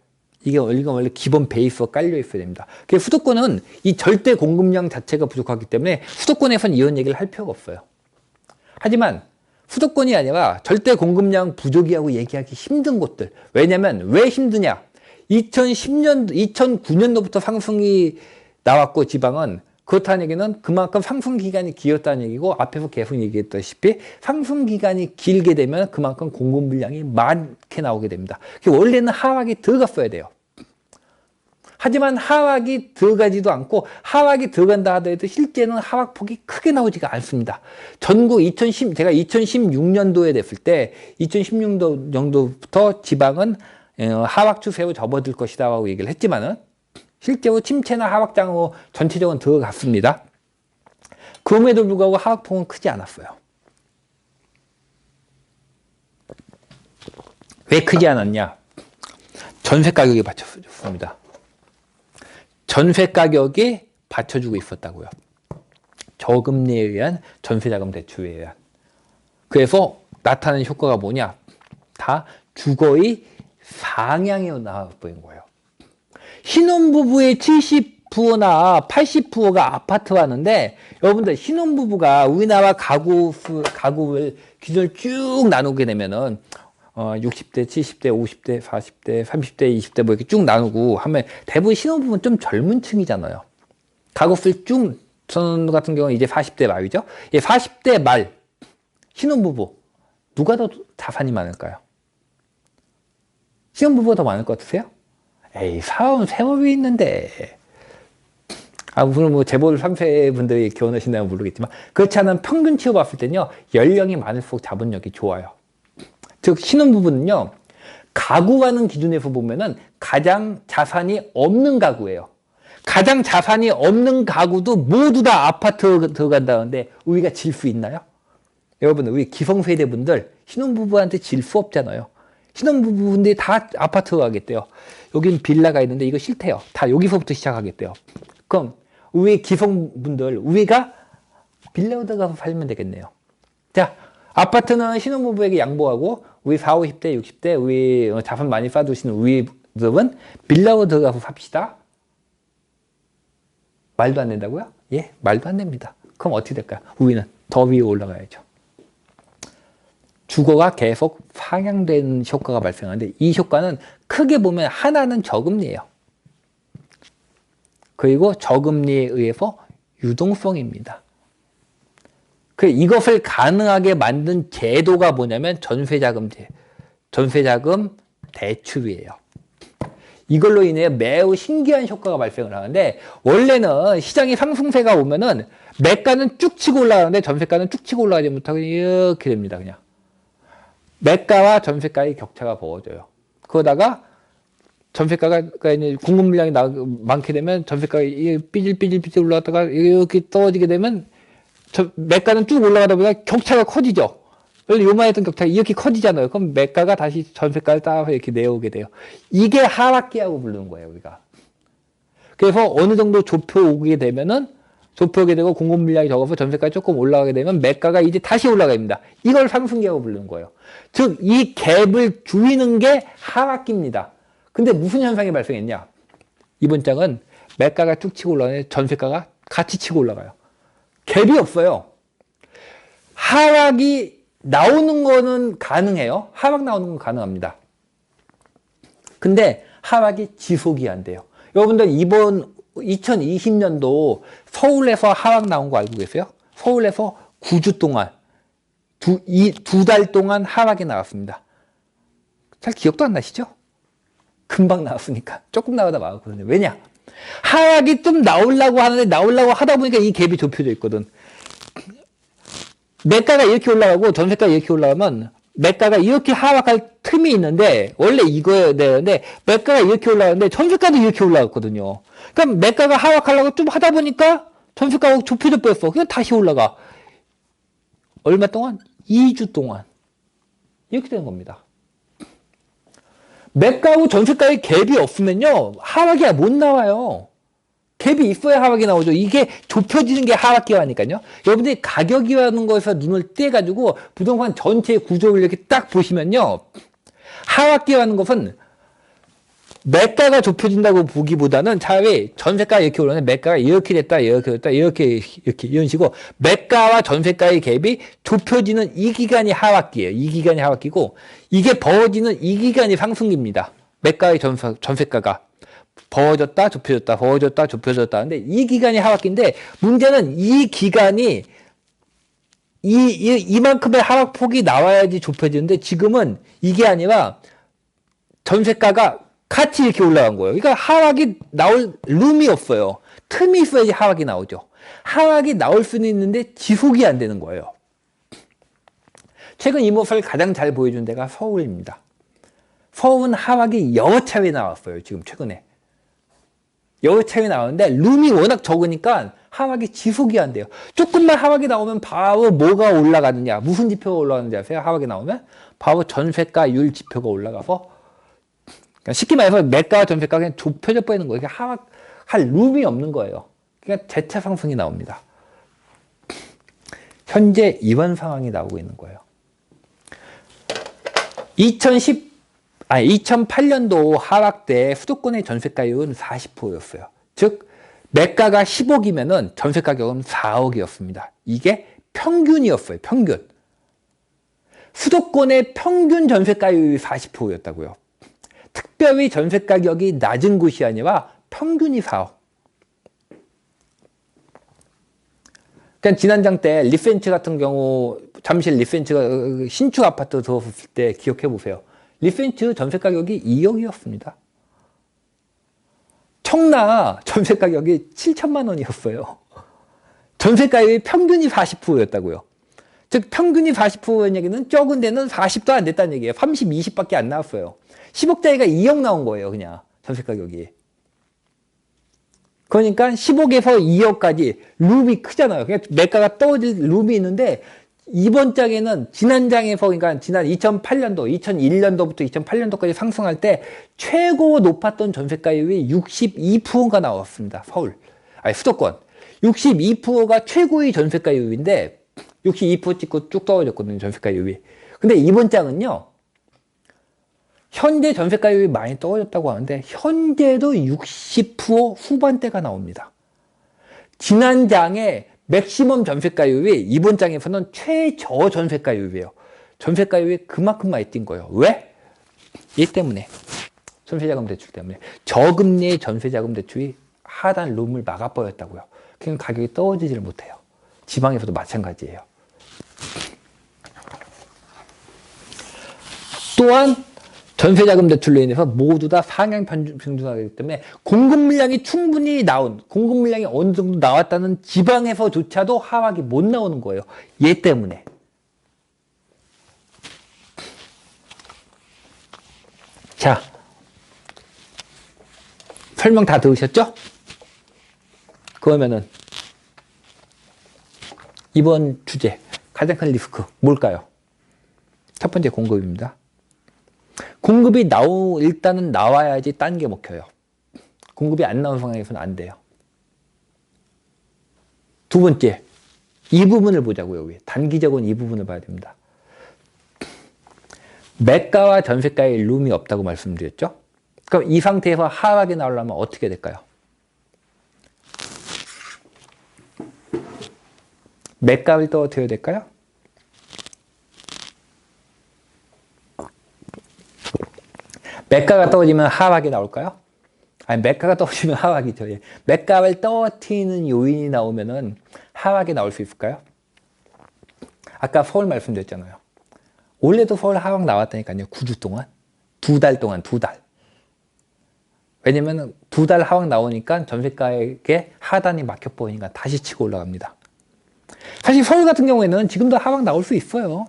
이게 원래 기본 베이스가 깔려 있어야 됩니다. 그 수도권은 이 절대 공급량 자체가 부족하기 때문에 수도권에서는 이런 얘기를 할 필요가 없어요. 하지만 수도권이 아니라 절대 공급량 부족이라고 얘기하기 힘든 곳들. 왜냐면 왜 힘드냐? 2009년도부터 상승이 나왔고, 지방은 그렇다는 얘기는 그만큼 상승 기간이 길었다는 얘기고, 앞에서 계속 얘기했다시피 상승 기간이 길게 되면 그만큼 공급 물량이 많게 나오게 됩니다. 원래는 하락이 들어갔어야 돼요. 하지만 하락이 들어가지도 않고, 하락이 들어간다 하더라도 실제는 하락폭이 크게 나오지가 않습니다. 전국 제가 2016년도에 됐을 때 2016년 정도부터 지방은 하락 추세로 접어들 것이다 라고 얘기를 했지만은 실제로 침체나 하락장으로 전체적으로 들어갔습니다. 그럼에도 불구하고 하락폭은 크지 않았어요. 왜 크지 않았냐? 전세 가격이 받쳐줬습니다. 전세 가격이 받쳐주고 있었다고요. 저금리에 의한 전세자금 대출에 의한. 그래서 나타나는 효과가 뭐냐? 다 주거의 상향이 나와버린 거예요. 신혼부부의 70%나 80%가 아파트라는데, 여러분들 신혼부부가 우리나라 가구를 기준을 쭉 나누게 되면은 60대, 70대, 50대, 40대, 30대, 20대 뭐 이렇게 쭉 나누고 하면 대부분 신혼부부는 좀 젊은 층이잖아요. 가구수를 쭉, 전 같은 경우는 이제 40대 말이죠. 40대 말 신혼부부 누가 더 자산이 많을까요? 신혼부부가 더 많을 것 같으세요? 에이, 사업은 세월이 있는데. 물론 뭐 재벌 3세 분들이 결혼하신다면 모르겠지만, 그렇지 않은 평균치로 봤을 때는요, 연령이 많을수록 자본력이 좋아요. 즉, 신혼부부는요, 가구라는 기준에서 보면은 가장 자산이 없는 가구예요. 가장 자산이 없는 가구도 모두 다 아파트 들어간다는데 우리가 질 수 있나요? 여러분, 우리 기성세대 분들 신혼부부한테 질 수 없잖아요. 신혼부부분들이 다 아파트 가겠대요. 여긴 빌라가 있는데 이거 싫대요. 다 여기서부터 시작하겠대요. 그럼 우리 기성분들, 우리가 빌려 들어가서 살면 되겠네요. 자, 아파트는 신혼부부에게 양보하고 우리 40, 50대, 60대 우리 자산 많이 쌓아두시는 우리들은 빌라로 들어가서 삽시다. 말도 안 된다고요? 예, 말도 안 됩니다. 그럼 어떻게 될까요? 우리는 더 위에 올라가야죠. 주거가 계속 상향되는 효과가 발생하는데 이 효과는 크게 보면 하나는 저금리예요. 그리고 저금리에 의해서 유동성입니다. 이것을 가능하게 만든 제도가 뭐냐면 전세자금 대출이에요. 이걸로 인해 매우 신기한 효과가 발생을 하는데 원래는 시장이 상승세가 오면은 매가는 쭉 치고 올라가는데 전세가는 쭉 치고 올라가지 못하고 이렇게 됩니다. 그냥 매가와 전세가의 격차가 벌어져요. 그러다가 전세가가 공급 물량이 많게 되면 전세가가 삐질삐질 올라갔다가 이렇게 떨어지게 되면 매가는 쭉 올라가다 보니까 격차가 커지죠. 원래 요만했던 격차가 이렇게 커지잖아요. 그럼 매가가 다시 전세가를 따라서 이렇게 내려오게 돼요. 이게 하락기라고 부르는 거예요, 우리가. 그래서 어느 정도 좁혀오게 되면은 좁혀오게 되고 공급 물량이 적어서 전세가가 조금 올라가게 되면 매가가 이제 다시 올라갑니다. 이걸 상승기라고 부르는 거예요. 즉, 이 갭을 줄이는 게 하락기입니다. 근데 무슨 현상이 발생했냐? 이번 장은 매가가 쭉 치고 올라가는데 전세가가 같이 치고 올라가요. 갭이 없어요. 하락이 나오는 거는 가능해요. 하락 나오는 건 가능합니다. 근데 하락이 지속이 안 돼요. 여러분들 이번 2020년도 서울에서 하락 나온 거 알고 계세요? 서울에서 9주 동안 두 달 동안 하락이 나왔습니다. 잘 기억도 안 나시죠? 금방 나왔으니까. 조금 나오다 말았거든요. 왜냐? 하락이 좀 나오려고 하다 보니까 이 갭이 좁혀져 있거든. 매가가 이렇게 올라가고 전세가가 이렇게 올라가면 매가가 이렇게 하락할 틈이 있는데 원래 이거여야 되는데 매가가 이렇게 올라가는데 전세가도 이렇게 올라갔거든요. 그럼 매가가 하락하려고 좀 하다 보니까 전세가가 좁혀져 버렸어. 그냥 다시 올라가. 얼마 동안? 2주 동안. 이렇게 되는 겁니다. 매가하고 전세가의 갭이 없으면요 하락이 못 나와요. 갭이 있어야 하락이 나오죠. 이게 좁혀지는 게 하락기라니까요. 여러분들이 가격이라는 것에서 눈을 떼가지고 부동산 전체의 구조를 이렇게 딱 보시면요. 하락기라는 것은 매가가 좁혀진다고 보기보다는 차라리 전세가가 이렇게 올라오는데 매가가 이렇게 됐다, 이렇게 이런 식으로 매가와 전세가의 갭이 좁혀지는 이 기간이 하락기예요. 이 기간이 하락기고 이게 벌어지는 이 기간이 상승기입니다. 매가의 전세가가 벌어졌다, 좁혀졌다, 벌어졌다, 좁혀졌다. 근데 이 기간이 하락기인데 문제는 이 기간이 이만큼의 하락폭이 나와야지 좁혀지는데 지금은 이게 아니라 전세가가 같이 이렇게 올라간 거예요. 그러니까 하락이 나올 룸이 없어요. 틈이 있어야지 하락이 나오죠. 하락이 나올 수는 있는데 지속이 안 되는 거예요. 최근 이 모습을 가장 잘 보여준 데가 서울입니다. 서울은 하락이 여러 차례 나왔어요. 지금 최근에. 여러 차례 나왔는데 룸이 워낙 적으니까 하락이 지속이 안 돼요. 조금만 하락이 나오면 바로 뭐가 올라가느냐. 무슨 지표가 올라가는지 아세요? 하락이 나오면 바로 전세가율 지표가 올라가서 쉽게 말해서 매가와 전세가가 그냥 좁혀져 버리는 거예요. 하락할 룸이 없는 거예요. 그러니까 재차 상승이 나옵니다. 현재 이런 상황이 나오고 있는 거예요. 2008년도 하락 때 수도권의 전세가율은 40%였어요. 즉 매가가 10억이면은 전세 가격은 4억이었습니다. 이게 평균이었어요. 평균. 수도권의 평균 전세가율이 40%였다고요. 특별히 전세 가격이 낮은 곳이 아니라 평균이 4억. 그러니까 지난장 때 리센츠 같은 경우 잠실 리센츠가 신축 아파트 들어섰을 때 기억해 보세요. 리센츠 전세 가격이 2억이었습니다. 청라 전세 가격이 7천만 원이었어요. 전세가율 평균이 40%였다고요. 즉 평균이 40%인 얘기는 적은 데는 40도 안 됐다는 얘기예요. 30, 20밖에 안 나왔어요. 10억짜리가 2억 나온 거예요. 그냥 전세 가격이. 그러니까 10억에서 2억까지 룸이 크잖아요. 그냥 매가가 떨어질 룸이 있는데 이번 장에는 지난 장에서 그러니까 지난 2008년도, 2001년도부터 2008년도까지 상승할 때 최고 높았던 전세가율이 62%가 나왔습니다. 서울. 아니 수도권. 62%가 최고의 전세가율인데 62% 찍고 쭉 떨어졌거든요. 전세가율이. 근데 이번 장은요. 현재 전세가율이 많이 떨어졌다고 하는데 현재도 60% 후반대가 나옵니다. 지난 장에 맥시멈 전세가율이 이번 장에서는 최저 전세가율이에요. 전세가율이 그만큼 많이 뛴 거예요. 왜? 이 때문에. 전세자금 대출 때문에. 저금리의 전세자금 대출이 하단 룸을 막아버렸다고요. 그냥 가격이 떨어지지를 못해요. 지방에서도 마찬가지예요. 또한 전세자금 대출로 인해서 모두 다 상향 평준화되기 때문에 공급 물량이 충분히 공급 물량이 어느 정도 나왔다는 지방에서조차도 하락이 못 나오는 거예요. 얘 때문에. 자, 설명 다 들으셨죠? 그러면은 이번 주제 가장 큰 리스크 뭘까요? 첫 번째 공급입니다. 공급이 일단은 나와야지 딴 게 먹혀요. 공급이 안 나온 상황에서는 안 돼요. 두 번째, 이 부분을 보자고요. 여기. 단기적으로는 이 부분을 봐야 됩니다. 매가와 전세가의 룸이 없다고 말씀드렸죠? 그럼 이 상태에서 하락이 나오려면 어떻게 될까요? 매가를 떨어뜨려야 될까요? 매가가 떨어지면 하락이 나올까요? 아니, 매가가 떨어지면 하락이죠. 예. 매가를 떨어뜨리는 요인이 나오면은 하락이 나올 수 있을까요? 아까 서울 말씀드렸잖아요. 원래도 서울 하락 나왔다니까요. 9주 동안. 2달 동안, 2달. 왜냐면 2달 하락 나오니까 전세가에게 하단이 막혀버리니까 다시 치고 올라갑니다. 사실 서울 같은 경우에는 지금도 하락 나올 수 있어요.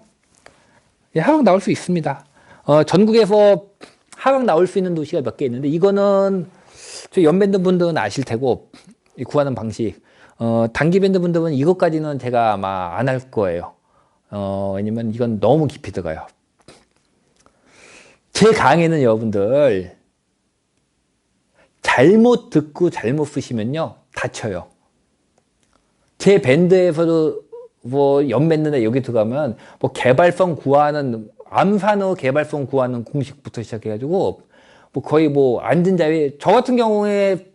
예, 하락 나올 수 있습니다. 전국에서 하락 나올 수 있는 도시가 몇 개 있는데 이거는 저 연밴드 분들은 아실 테고 구하는 방식. 단기 밴드 분들은 이것까지는 제가 아마 안 할 거예요. 왜냐면 이건 너무 깊이 들어가요. 제 강의는 여러분들 잘못 듣고 잘못 쓰시면요 다쳐요. 제 밴드에서도 뭐 연밴드나 여기 들어가면 뭐 개발성 구하는 암산어 개발성 구하는 공식부터 시작해가지고 뭐 거의 뭐 앉은 자리 저 같은 경우에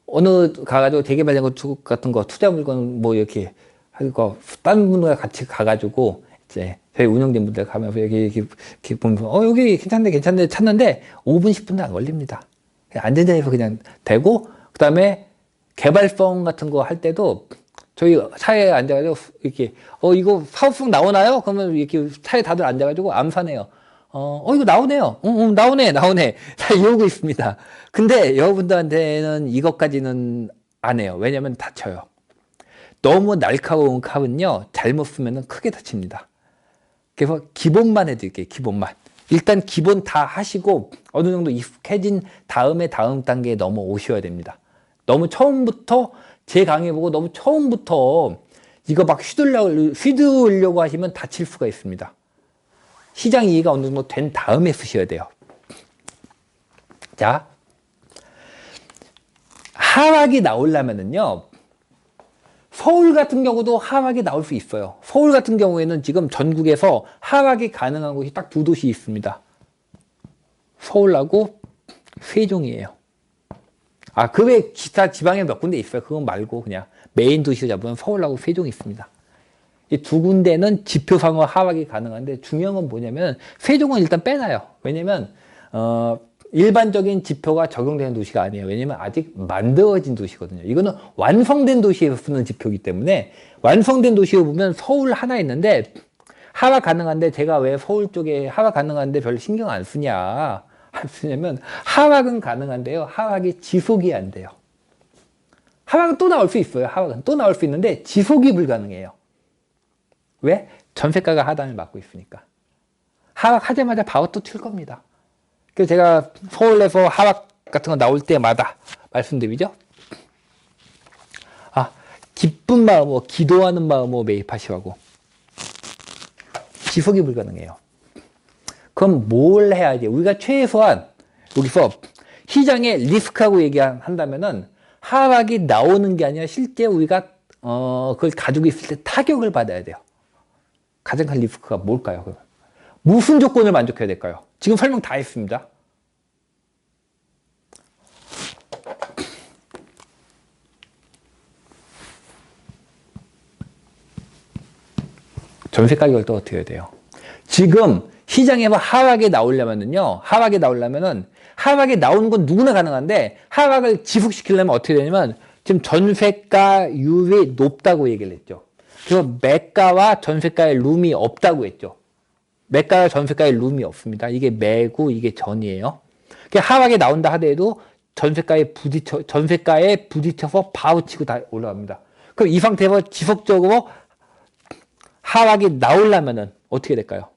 어느 가가지고 재개발 같은 거 투자 물건 뭐 이렇게 하고 다른 분과 같이 가가지고 이제 저희 운영진 분들 가면서 이렇게 보면서 여기 괜찮네 찾는데 5분 10분도 안 걸립니다. 그냥 앉은 자리에서 그냥 되고 그 다음에 개발성 같은 거 할 때도 저희 차에 앉아가지고 이렇게 이거 사업성 나오나요? 그러면 이렇게 차에 다들 앉아가지고 암산해요. 이거 나오네요. 나오네. 다 이러고 있습니다. 근데 여러분들한테는 이것까지는 안 해요. 왜냐면 다쳐요. 너무 날카로운 칼은요, 잘못 쓰면 크게 다칩니다. 그래서 기본만 해드릴게요. 기본만. 일단 기본 다 하시고 어느 정도 익숙해진 다음에 다음 단계에 넘어오셔야 됩니다. 너무 처음부터 제 강의 보고 너무 처음부터 이거 막 휘두르려고 하시면 다칠 수가 있습니다. 시장 이해가 어느 정도 된 다음에 쓰셔야 돼요. 자, 하락이 나오려면은요, 서울 같은 경우도 하락이 나올 수 있어요. 서울 같은 경우에는 지금 전국에서 하락이 가능한 곳이 딱 2도시 있습니다. 서울하고 세종이에요. 그 외에 기타 지방에 몇 군데 있어요. 그건 말고 그냥 메인 도시로 잡으면 서울하고 세종이 있습니다. 이 두 군데는 지표상으로 하락이 가능한데 중요한 건 뭐냐면 세종은 일단 빼놔요. 왜냐면 일반적인 지표가 적용되는 도시가 아니에요. 왜냐면 아직 만들어진 도시거든요. 이거는 완성된 도시에서 쓰는 지표이기 때문에 완성된 도시에 보면 서울 하나 있는데 하락 가능한데 제가 왜 서울 쪽에 하락 가능한데 별로 신경 안 쓰냐 안 쓰냐면 하락은 가능한데요. 하락이 지속이 안 돼요. 하락은 또 나올 수 있어요. 하락은 또 나올 수 있는데 지속이 불가능해요. 왜? 전세가가 하단을 막고 있으니까. 하락하자마자 바로 또 튈 겁니다. 그래서 제가 서울에서 하락 같은 거 나올 때마다 말씀드리죠. 기쁜 마음으로 기도하는 마음으로 매입하시라고. 지속이 불가능해요. 그럼 뭘 해야지? 우리가 최소한 여기서 시장의 리스크하고 얘기한다면은 하락이 나오는 게 아니라 실제 우리가 그걸 가지고 있을 때 타격을 받아야 돼요. 가장 큰 리스크가 뭘까요? 그러면? 무슨 조건을 만족해야 될까요? 지금 설명 다 했습니다. 전세 가격을 또 어떻게 해야 돼요? 지금 시장에 하락이 나오려면은요, 하락이 나오는 건 누구나 가능한데, 하락을 지속시키려면 어떻게 되냐면, 지금 전세가율이 높다고 얘기를 했죠. 그리고 매가와 전세가의 룸이 없다고 했죠. 매가와 전세가의 룸이 없습니다. 이게 매고 이게 전이에요. 하락이 나온다 하더라도 전세가에 부딪혀서 바로 치고 다 올라갑니다. 그럼 이 상태에서 지속적으로 하락이 나오려면은 어떻게 될까요?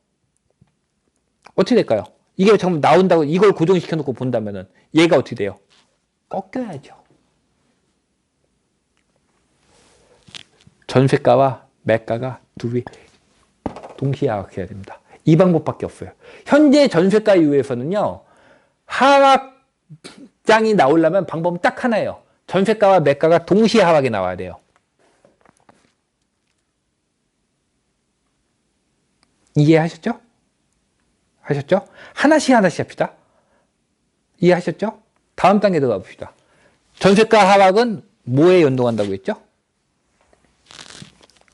어떻게 될까요? 이게 정말 나온다고 이걸 고정시켜 놓고 본다면은 얘가 어떻게 돼요? 꺾여야죠. 전세가와 매가가 둘이 동시에 하락해야 됩니다. 이 방법밖에 없어요. 현재 전세가 이후에서는요, 하락장이 나오려면 방법은 딱 하나예요. 전세가와 매가가 동시에 하락이 나와야 돼요. 이해하셨죠? 하셨죠? 하나씩 합시다. 이해하셨죠? 다음 단계 들어가 봅시다. 전세가 하락은 뭐에 연동한다고 했죠?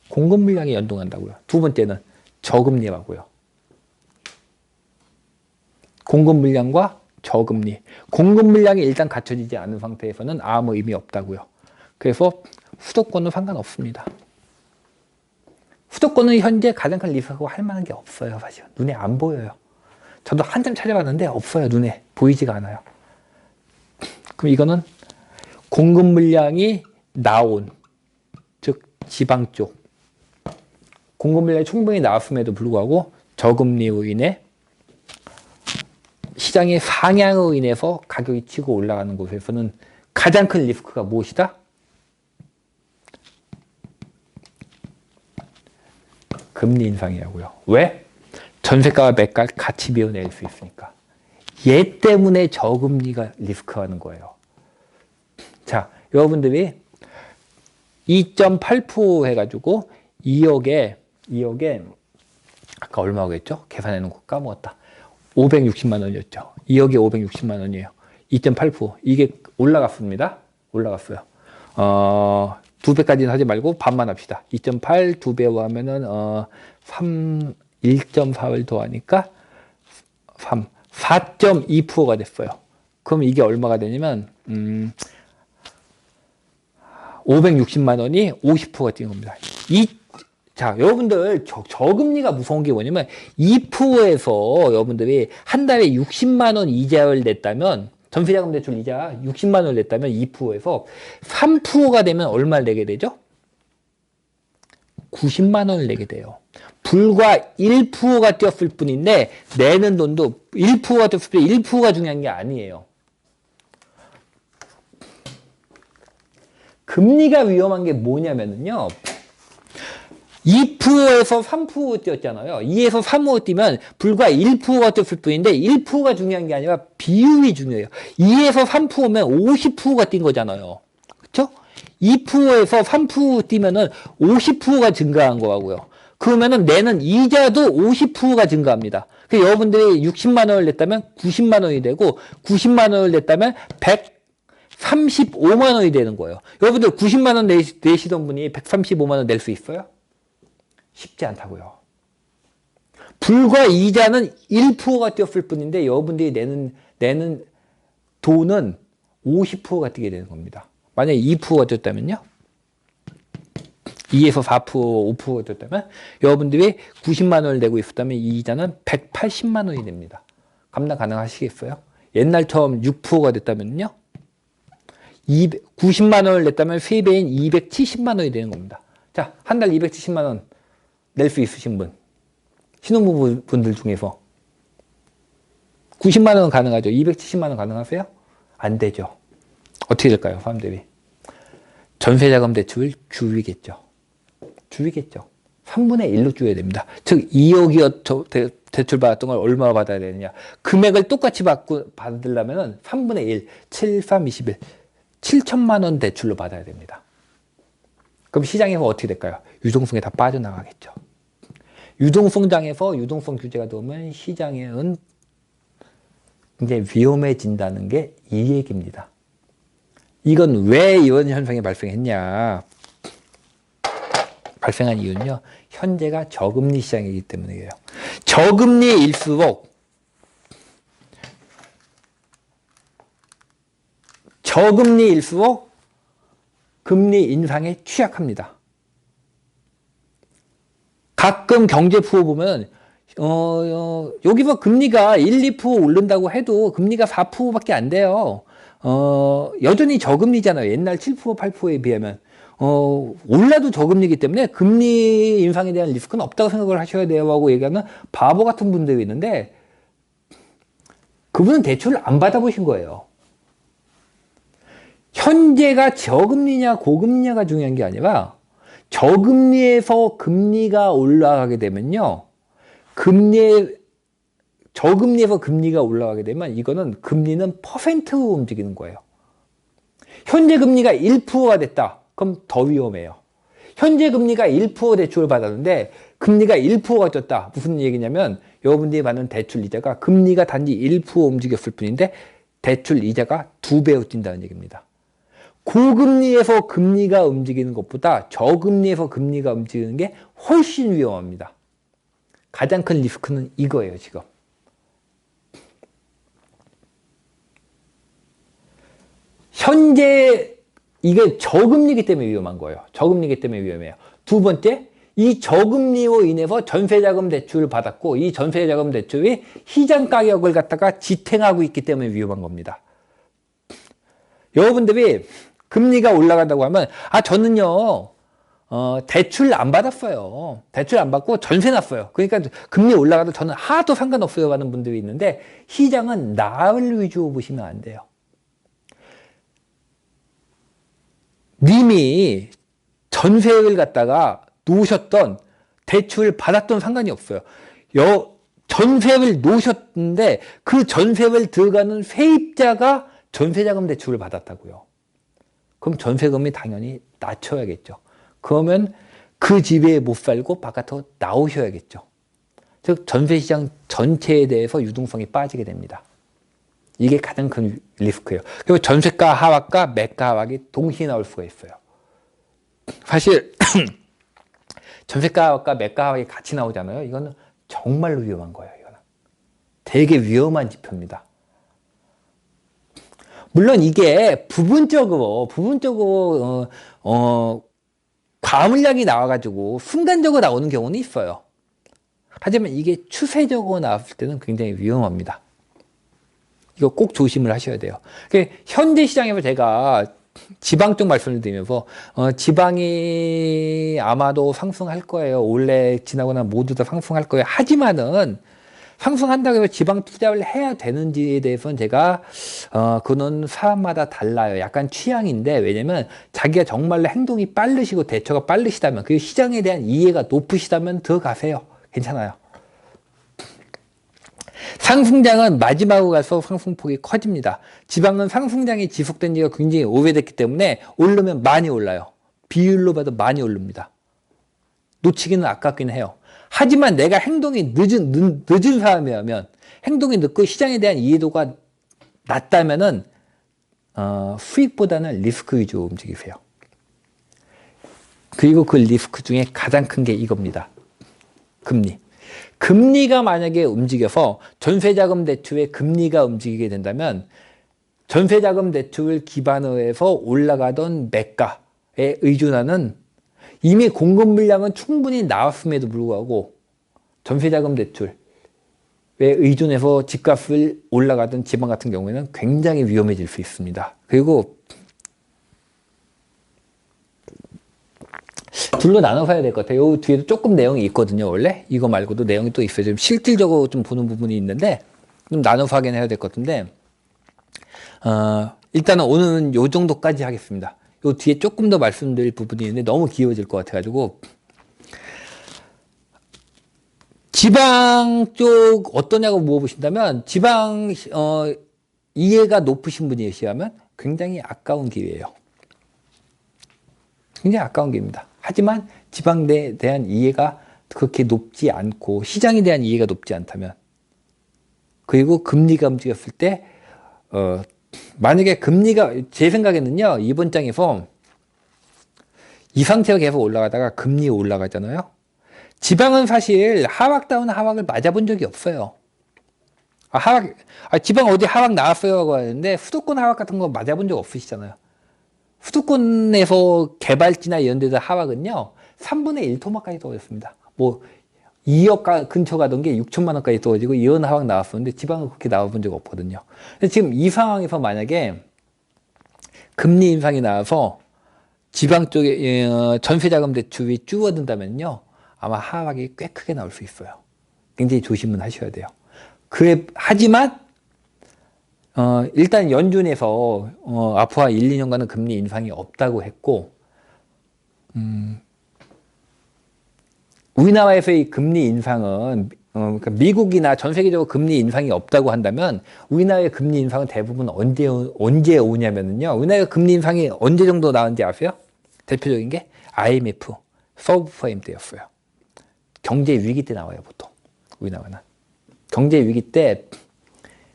공급 물량에 연동한다고요. 두 번째는 저금리라고요. 공급 물량과 저금리. 공급 물량이 일단 갖춰지지 않은 상태에서는 아무 의미 없다고요. 그래서 수도권은 상관없습니다. 수도권은 현재 가장 큰 리스크하고 할 만한 게 없어요. 사실 눈에 안 보여요. 저도 한참 찾아봤는데 없어요. 눈에 보이지가 않아요. 그럼 이거는 공급 물량이 나온, 즉 지방 쪽 공급 물량이 충분히 나왔음에도 불구하고 저금리로 인해 시장의 상향으로 인해서 가격이 치고 올라가는 곳에서는 가장 큰 리스크가 무엇이다? 금리 인상이라고요. 왜? 전세가와 매가를 같이 밀어낼 수 있으니까. 얘 때문에 저금리가 리스크하는 거예요. 자, 여러분들이 2.8% 해가지고 2억에 아까 얼마고 했죠? 계산해놓은 거 까먹었다. 560만 원이었죠. 2억에 560만 원이에요. 2.8% 이게 올라갔습니다. 올라갔어요. 2배까지는 하지 말고 반만 합시다. 2.8 2배로 하면은 1.4를 더하니까 4.2%가 됐어요. 그럼 이게 얼마가 되냐면 560만 원이 50%가 뛴 겁니다. 자, 여러분들 저금리가 무서운 게 뭐냐면 2%에서 여러분들이 한 달에 60만 원 이자를 냈다면 전세자금 대출 이자 60만 원을 냈다면 2%에서 3%가 되면 얼마를 내게 되죠? 90만 원을 내게 돼요. 불과 1%가 뛰었을 뿐인데 내는 돈도 1%가 뛰었을 뿐 1%가 중요한 게 아니에요. 금리가 위험한 게 뭐냐면요. 2%에서 3% 뛰었잖아요. 2에서 3% 뛰면 불과 1%가 뛰었을 뿐인데 1%가 중요한 게 아니라 비율이 중요해요. 2에서 3%면 50%가 뛴 거잖아요. 그렇죠? 2%에서 3% 뛰면은 50%가 증가한 거고요. 그러면은 내는 이자도 50%가 증가합니다. 그래서 여러분들이 60만 원을 냈다면 90만 원이 되고 90만 원을 냈다면 135만 원이 되는 거예요. 여러분들 90만 원 내시던 분이 135만 원 낼 수 있어요? 쉽지 않다고요. 불과 이자는 1%가 뛰었을 뿐인데 여러분들이 내는 돈은 50%가 뛰게 되는 겁니다. 만약에 2%가 뛰었다면요. 2에서 4%, 5%가 뛰었다면 여러분들이 90만 원을 내고 있었다면 이 이자는 180만 원이 됩니다. 감당 가능하시겠어요? 옛날처럼 6%가 됐다면요. 90만 원을 냈다면 3배인 270만 원이 되는 겁니다. 자, 한 달 270만 원 낼 수 있으신 분, 신혼부부 분들 중에서 90만 원은 가능하죠. 270만 원 가능하세요? 안 되죠. 어떻게 될까요, 사람들이? 전세자금 대출 줄이겠죠. 줄이겠죠. 3분의 1로 줄여야 됩니다. 즉 2억이었죠. 대출 받았던 걸 얼마 받아야 되느냐. 금액을 똑같이 받으려면 3분의 1, 7, 3, 21. 7천만 원 대출로 받아야 됩니다. 그럼 시장에서 어떻게 될까요? 유동성이 다 빠져나가겠죠. 유동성장에서 유동성 규제가 들어오면 시장은 이제 위험해진다는 게 이 얘기입니다. 이건 왜 이런 현상이 발생했냐? 발생한 이유는요, 현재가 저금리 시장이기 때문이에요. 저금리일수록 금리 인상에 취약합니다. 가끔 경제푸어 보면 여기서 금리가 1, 2% 오른다고 해도 금리가 4%밖에 안 돼요. 여전히 저금리잖아요. 옛날 7%, 8%에 비하면. 올라도 저금리이기 때문에 금리 인상에 대한 리스크는 없다고 생각을 하셔야 돼요 하고 얘기하는 바보 같은 분들이 있는데, 그분은 대출을 안 받아보신 거예요. 현재가 저금리냐 고금리냐가 중요한 게 아니라, 저금리에서 금리가 올라가게 되면요, 저금리에서 금리가 올라가게 되면 이거는 금리는 퍼센트로 움직이는 거예요. 현재 금리가 1%가 됐다. 그럼 더 위험해요. 현재 금리가 1% 대출을 받았는데 금리가 1%가 떴다. 무슨 얘기냐면 여러분들이 받는 대출 이자가 금리가 단지 1% 움직였을 뿐인데 대출 이자가 2배로 뛴다는 얘기입니다. 고금리에서 금리가 움직이는 것보다 저금리에서 금리가 움직이는 게 훨씬 위험합니다. 가장 큰 리스크는 이거예요, 지금. 현재 이게 저금리이기 때문에 위험한 거예요. 저금리이기 때문에 위험해요. 두 번째, 이 저금리로 인해서 전세자금 대출을 받았고 이 전세자금 대출이 시장 가격을 갖다가 지탱하고 있기 때문에 위험한 겁니다. 여러분들이 금리가 올라간다고 하면 저는요 대출 안 받았어요. 대출 안 받고 전세 났어요. 그러니까 금리 올라가도 저는 하나도 상관없어요 하는 분들이 있는데, 시장은 나를 위주로 보시면 안 돼요. 님이 전세를 갖다가 놓으셨던 대출 받았던 상관이 없어요. 전세를 놓으셨는데 그 전세를 들어가는 세입자가 전세자금 대출을 받았다고요. 그럼 전세금이 당연히 낮춰야겠죠. 그러면 그 집에 못 살고 바깥으로 나오셔야겠죠. 즉 전세시장 전체에 대해서 유동성이 빠지게 됩니다. 이게 가장 큰 리스크예요. 그리고 전세가 하락과 매가 하락이 동시에 나올 수가 있어요. 사실 전세가 하락과 매가 하락이 같이 나오잖아요. 이거는 정말로 위험한 거예요. 이거는 되게 위험한 지표입니다. 물론 이게 부분적으로 과물량이 나와가지고 순간적으로 나오는 경우는 있어요. 하지만 이게 추세적으로 나왔을 때는 굉장히 위험합니다. 이거 꼭 조심을 하셔야 돼요. 현재 시장에서 제가 지방 쪽 말씀을 드리면서 지방이 아마도 상승할 거예요. 올해 지나고 나면 모두 다 상승할 거예요. 하지만은 상승한다고 해서 지방 투자를 해야 되는지에 대해서는 제가 그는 사람마다 달라요. 약간 취향인데, 왜냐면 자기가 정말로 행동이 빠르시고 대처가 빠르시다면, 그 시장에 대한 이해가 높으시다면 들어가세요. 괜찮아요. 상승장은 마지막으로 가서 상승폭이 커집니다. 지방은 상승장이 지속된 지가 굉장히 오래됐기 때문에 오르면 많이 올라요. 비율로 봐도 많이 오릅니다. 놓치기는 아깝긴 해요. 하지만 내가 행동이 늦은 사람이라면, 행동이 늦고 시장에 대한 이해도가 낮다면은 수익보다는 리스크 위주로 움직이세요. 그리고 그 리스크 중에 가장 큰 게 이겁니다. 금리가 만약에 움직여서 전세자금 대출의 금리가 움직이게 된다면 전세자금 대출을 기반으로 해서 올라가던 매가에 의존하는, 이미 공급 물량은 충분히 나왔음에도 불구하고 전세자금 대출에 의존해서 집값을 올라가던 지방 같은 경우에는 굉장히 위험해질 수 있습니다. 그리고 둘로 나눠서 해야 될 것 같아요. 요 뒤에도 조금 내용이 있거든요. 원래 이거 말고도 내용이 또 있어요. 좀 실질적으로 좀 보는 부분이 있는데 좀 나눠서 하긴 해야 될 것 같은데, 일단은 오늘은 요 정도까지 하겠습니다. 요 뒤에 조금 더 말씀드릴 부분이 있는데 너무 길어질 것 같아가지고, 지방 쪽 어떠냐고 물어보신다면, 지방 이해가 높으신 분이시라면 굉장히 아까운 기회예요. 굉장히 아까운 기회입니다. 하지만 지방에 대한 이해가 그렇게 높지 않고 시장에 대한 이해가 높지 않다면, 그리고 금리가 움직였을 때 만약에 금리가, 제 생각에는요, 이번 장에서 이 상태가 계속 올라가다가 금리 올라가잖아요. 지방은 사실 하락다운 하락을 맞아본 적이 없어요. 지방 어디 하락 나왔어요 하고 하는데 수도권 하락 같은 거 맞아본 적 없으시잖아요. 수도권에서 개발지나 이런 데서 하락은요 3분의 1 토막까지 떨어졌습니다. 뭐 2억 근처 가던 게 6천만 원까지 떨어지고 이런 하락 나왔었는데 지방은 그렇게 나와본 적 없거든요. 지금 이 상황에서 만약에 금리 인상이 나와서 지방 쪽에 전세자금 대출이 줄어든다면요 아마 하락이 꽤 크게 나올 수 있어요. 굉장히 조심은 하셔야 돼요. 하지만 일단 연준에서 앞으로 1, 2년간은 금리 인상이 없다고 했고, 우리나라에서의 금리 인상은 그러니까 미국이나 전 세계적으로 금리 인상이 없다고 한다면 우리나라의 금리 인상은 대부분 언제 오냐면요. 우리나라 금리 인상이 언제 정도 나왔는지 아세요? 대표적인 게 IMF, 서브프라임 때였어요. 경제 위기 때 나와요, 보통. 우리나라는. 경제 위기 때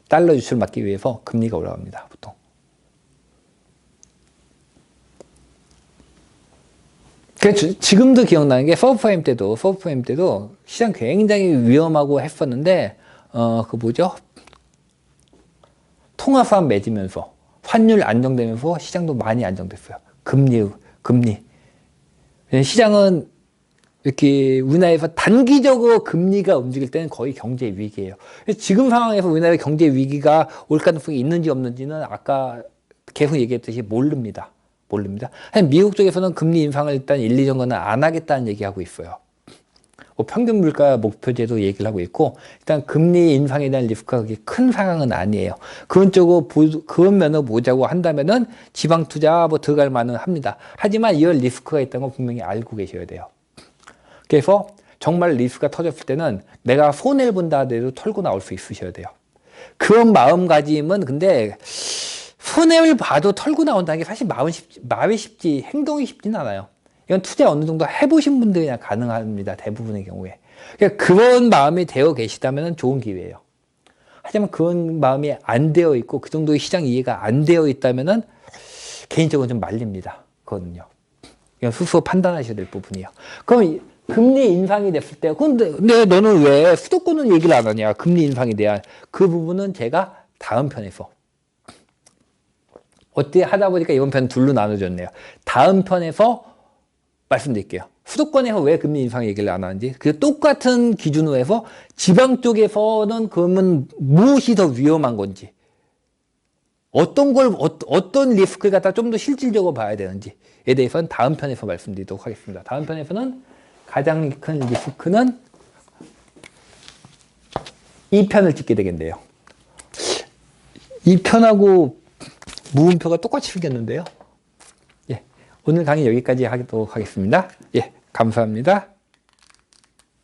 달러 유출 막기 위해서 금리가 올라갑니다, 보통. 지금도 기억나는 게 서브프라임 때도 시장 굉장히 위험하고 했었는데, 통화수합 맺으면서 환율 안정되면서 시장도 많이 안정됐어요. 금리. 시장은 이렇게 우리나라에서 단기적으로 금리가 움직일 때는 거의 경제 위기예요. 지금 상황에서 우리나라의 경제 위기가 올 가능성이 있는지 없는지는 아까 계속 얘기했듯이 모릅니다. 미국 쪽에서는 금리 인상을 일단 1, 2년간은 안 하겠다는 얘기하고 있어요. 평균 물가 목표제도 얘기를 하고 있고, 일단 금리 인상에 대한 리스크가 그렇게 큰 상황은 아니에요. 그런 면을 보자고 한다면은 지방 투자 들어갈 만은 합니다. 하지만 이런 리스크가 있다는 걸 분명히 알고 계셔야 돼요. 그래서 정말 리스크가 터졌을 때는 내가 손해를 본다 하더라도 털고 나올 수 있으셔야 돼요. 그런 마음가짐은 근데 손해를 봐도 털고 나온다는 게 사실 말이 쉽지 행동이 쉽지는 않아요. 이건 투자 어느 정도 해보신 분들이나 가능합니다. 대부분의 경우에. 그러니까 그런 마음이 되어 계시다면 좋은 기회예요. 하지만 그런 마음이 안 되어 있고 그 정도의 시장 이해가 안 되어 있다면 개인적으로 좀 말립니다. 그거는요. 이건 스스로 판단하셔야 될 부분이에요. 그럼 금리 인상이 됐을 때, 근데 너는 왜 수도권은 얘기를 안 하냐? 금리 인상에 대한 그 부분은 제가 다음 편에서 어떻게 하다 보니까 이번 편 둘로 나눠졌네요. 다음 편에서 말씀드릴게요. 수도권에서 왜 금리 인상 얘기를 안 하는지, 그 똑같은 기준으로 해서 지방 쪽에서는 그러면 무엇이 더 위험한 건지, 어떤 리스크를 갖다 좀 더 실질적으로 봐야 되는지에 대해서는 다음 편에서 말씀드리도록 하겠습니다. 다음 편에서는 가장 큰 리스크는 2편을 찍게 되겠네요. 2편하고 무음표가 똑같이 생겼는데요. 예, 오늘 강의 여기까지 하도록 하겠습니다. 예, 감사합니다.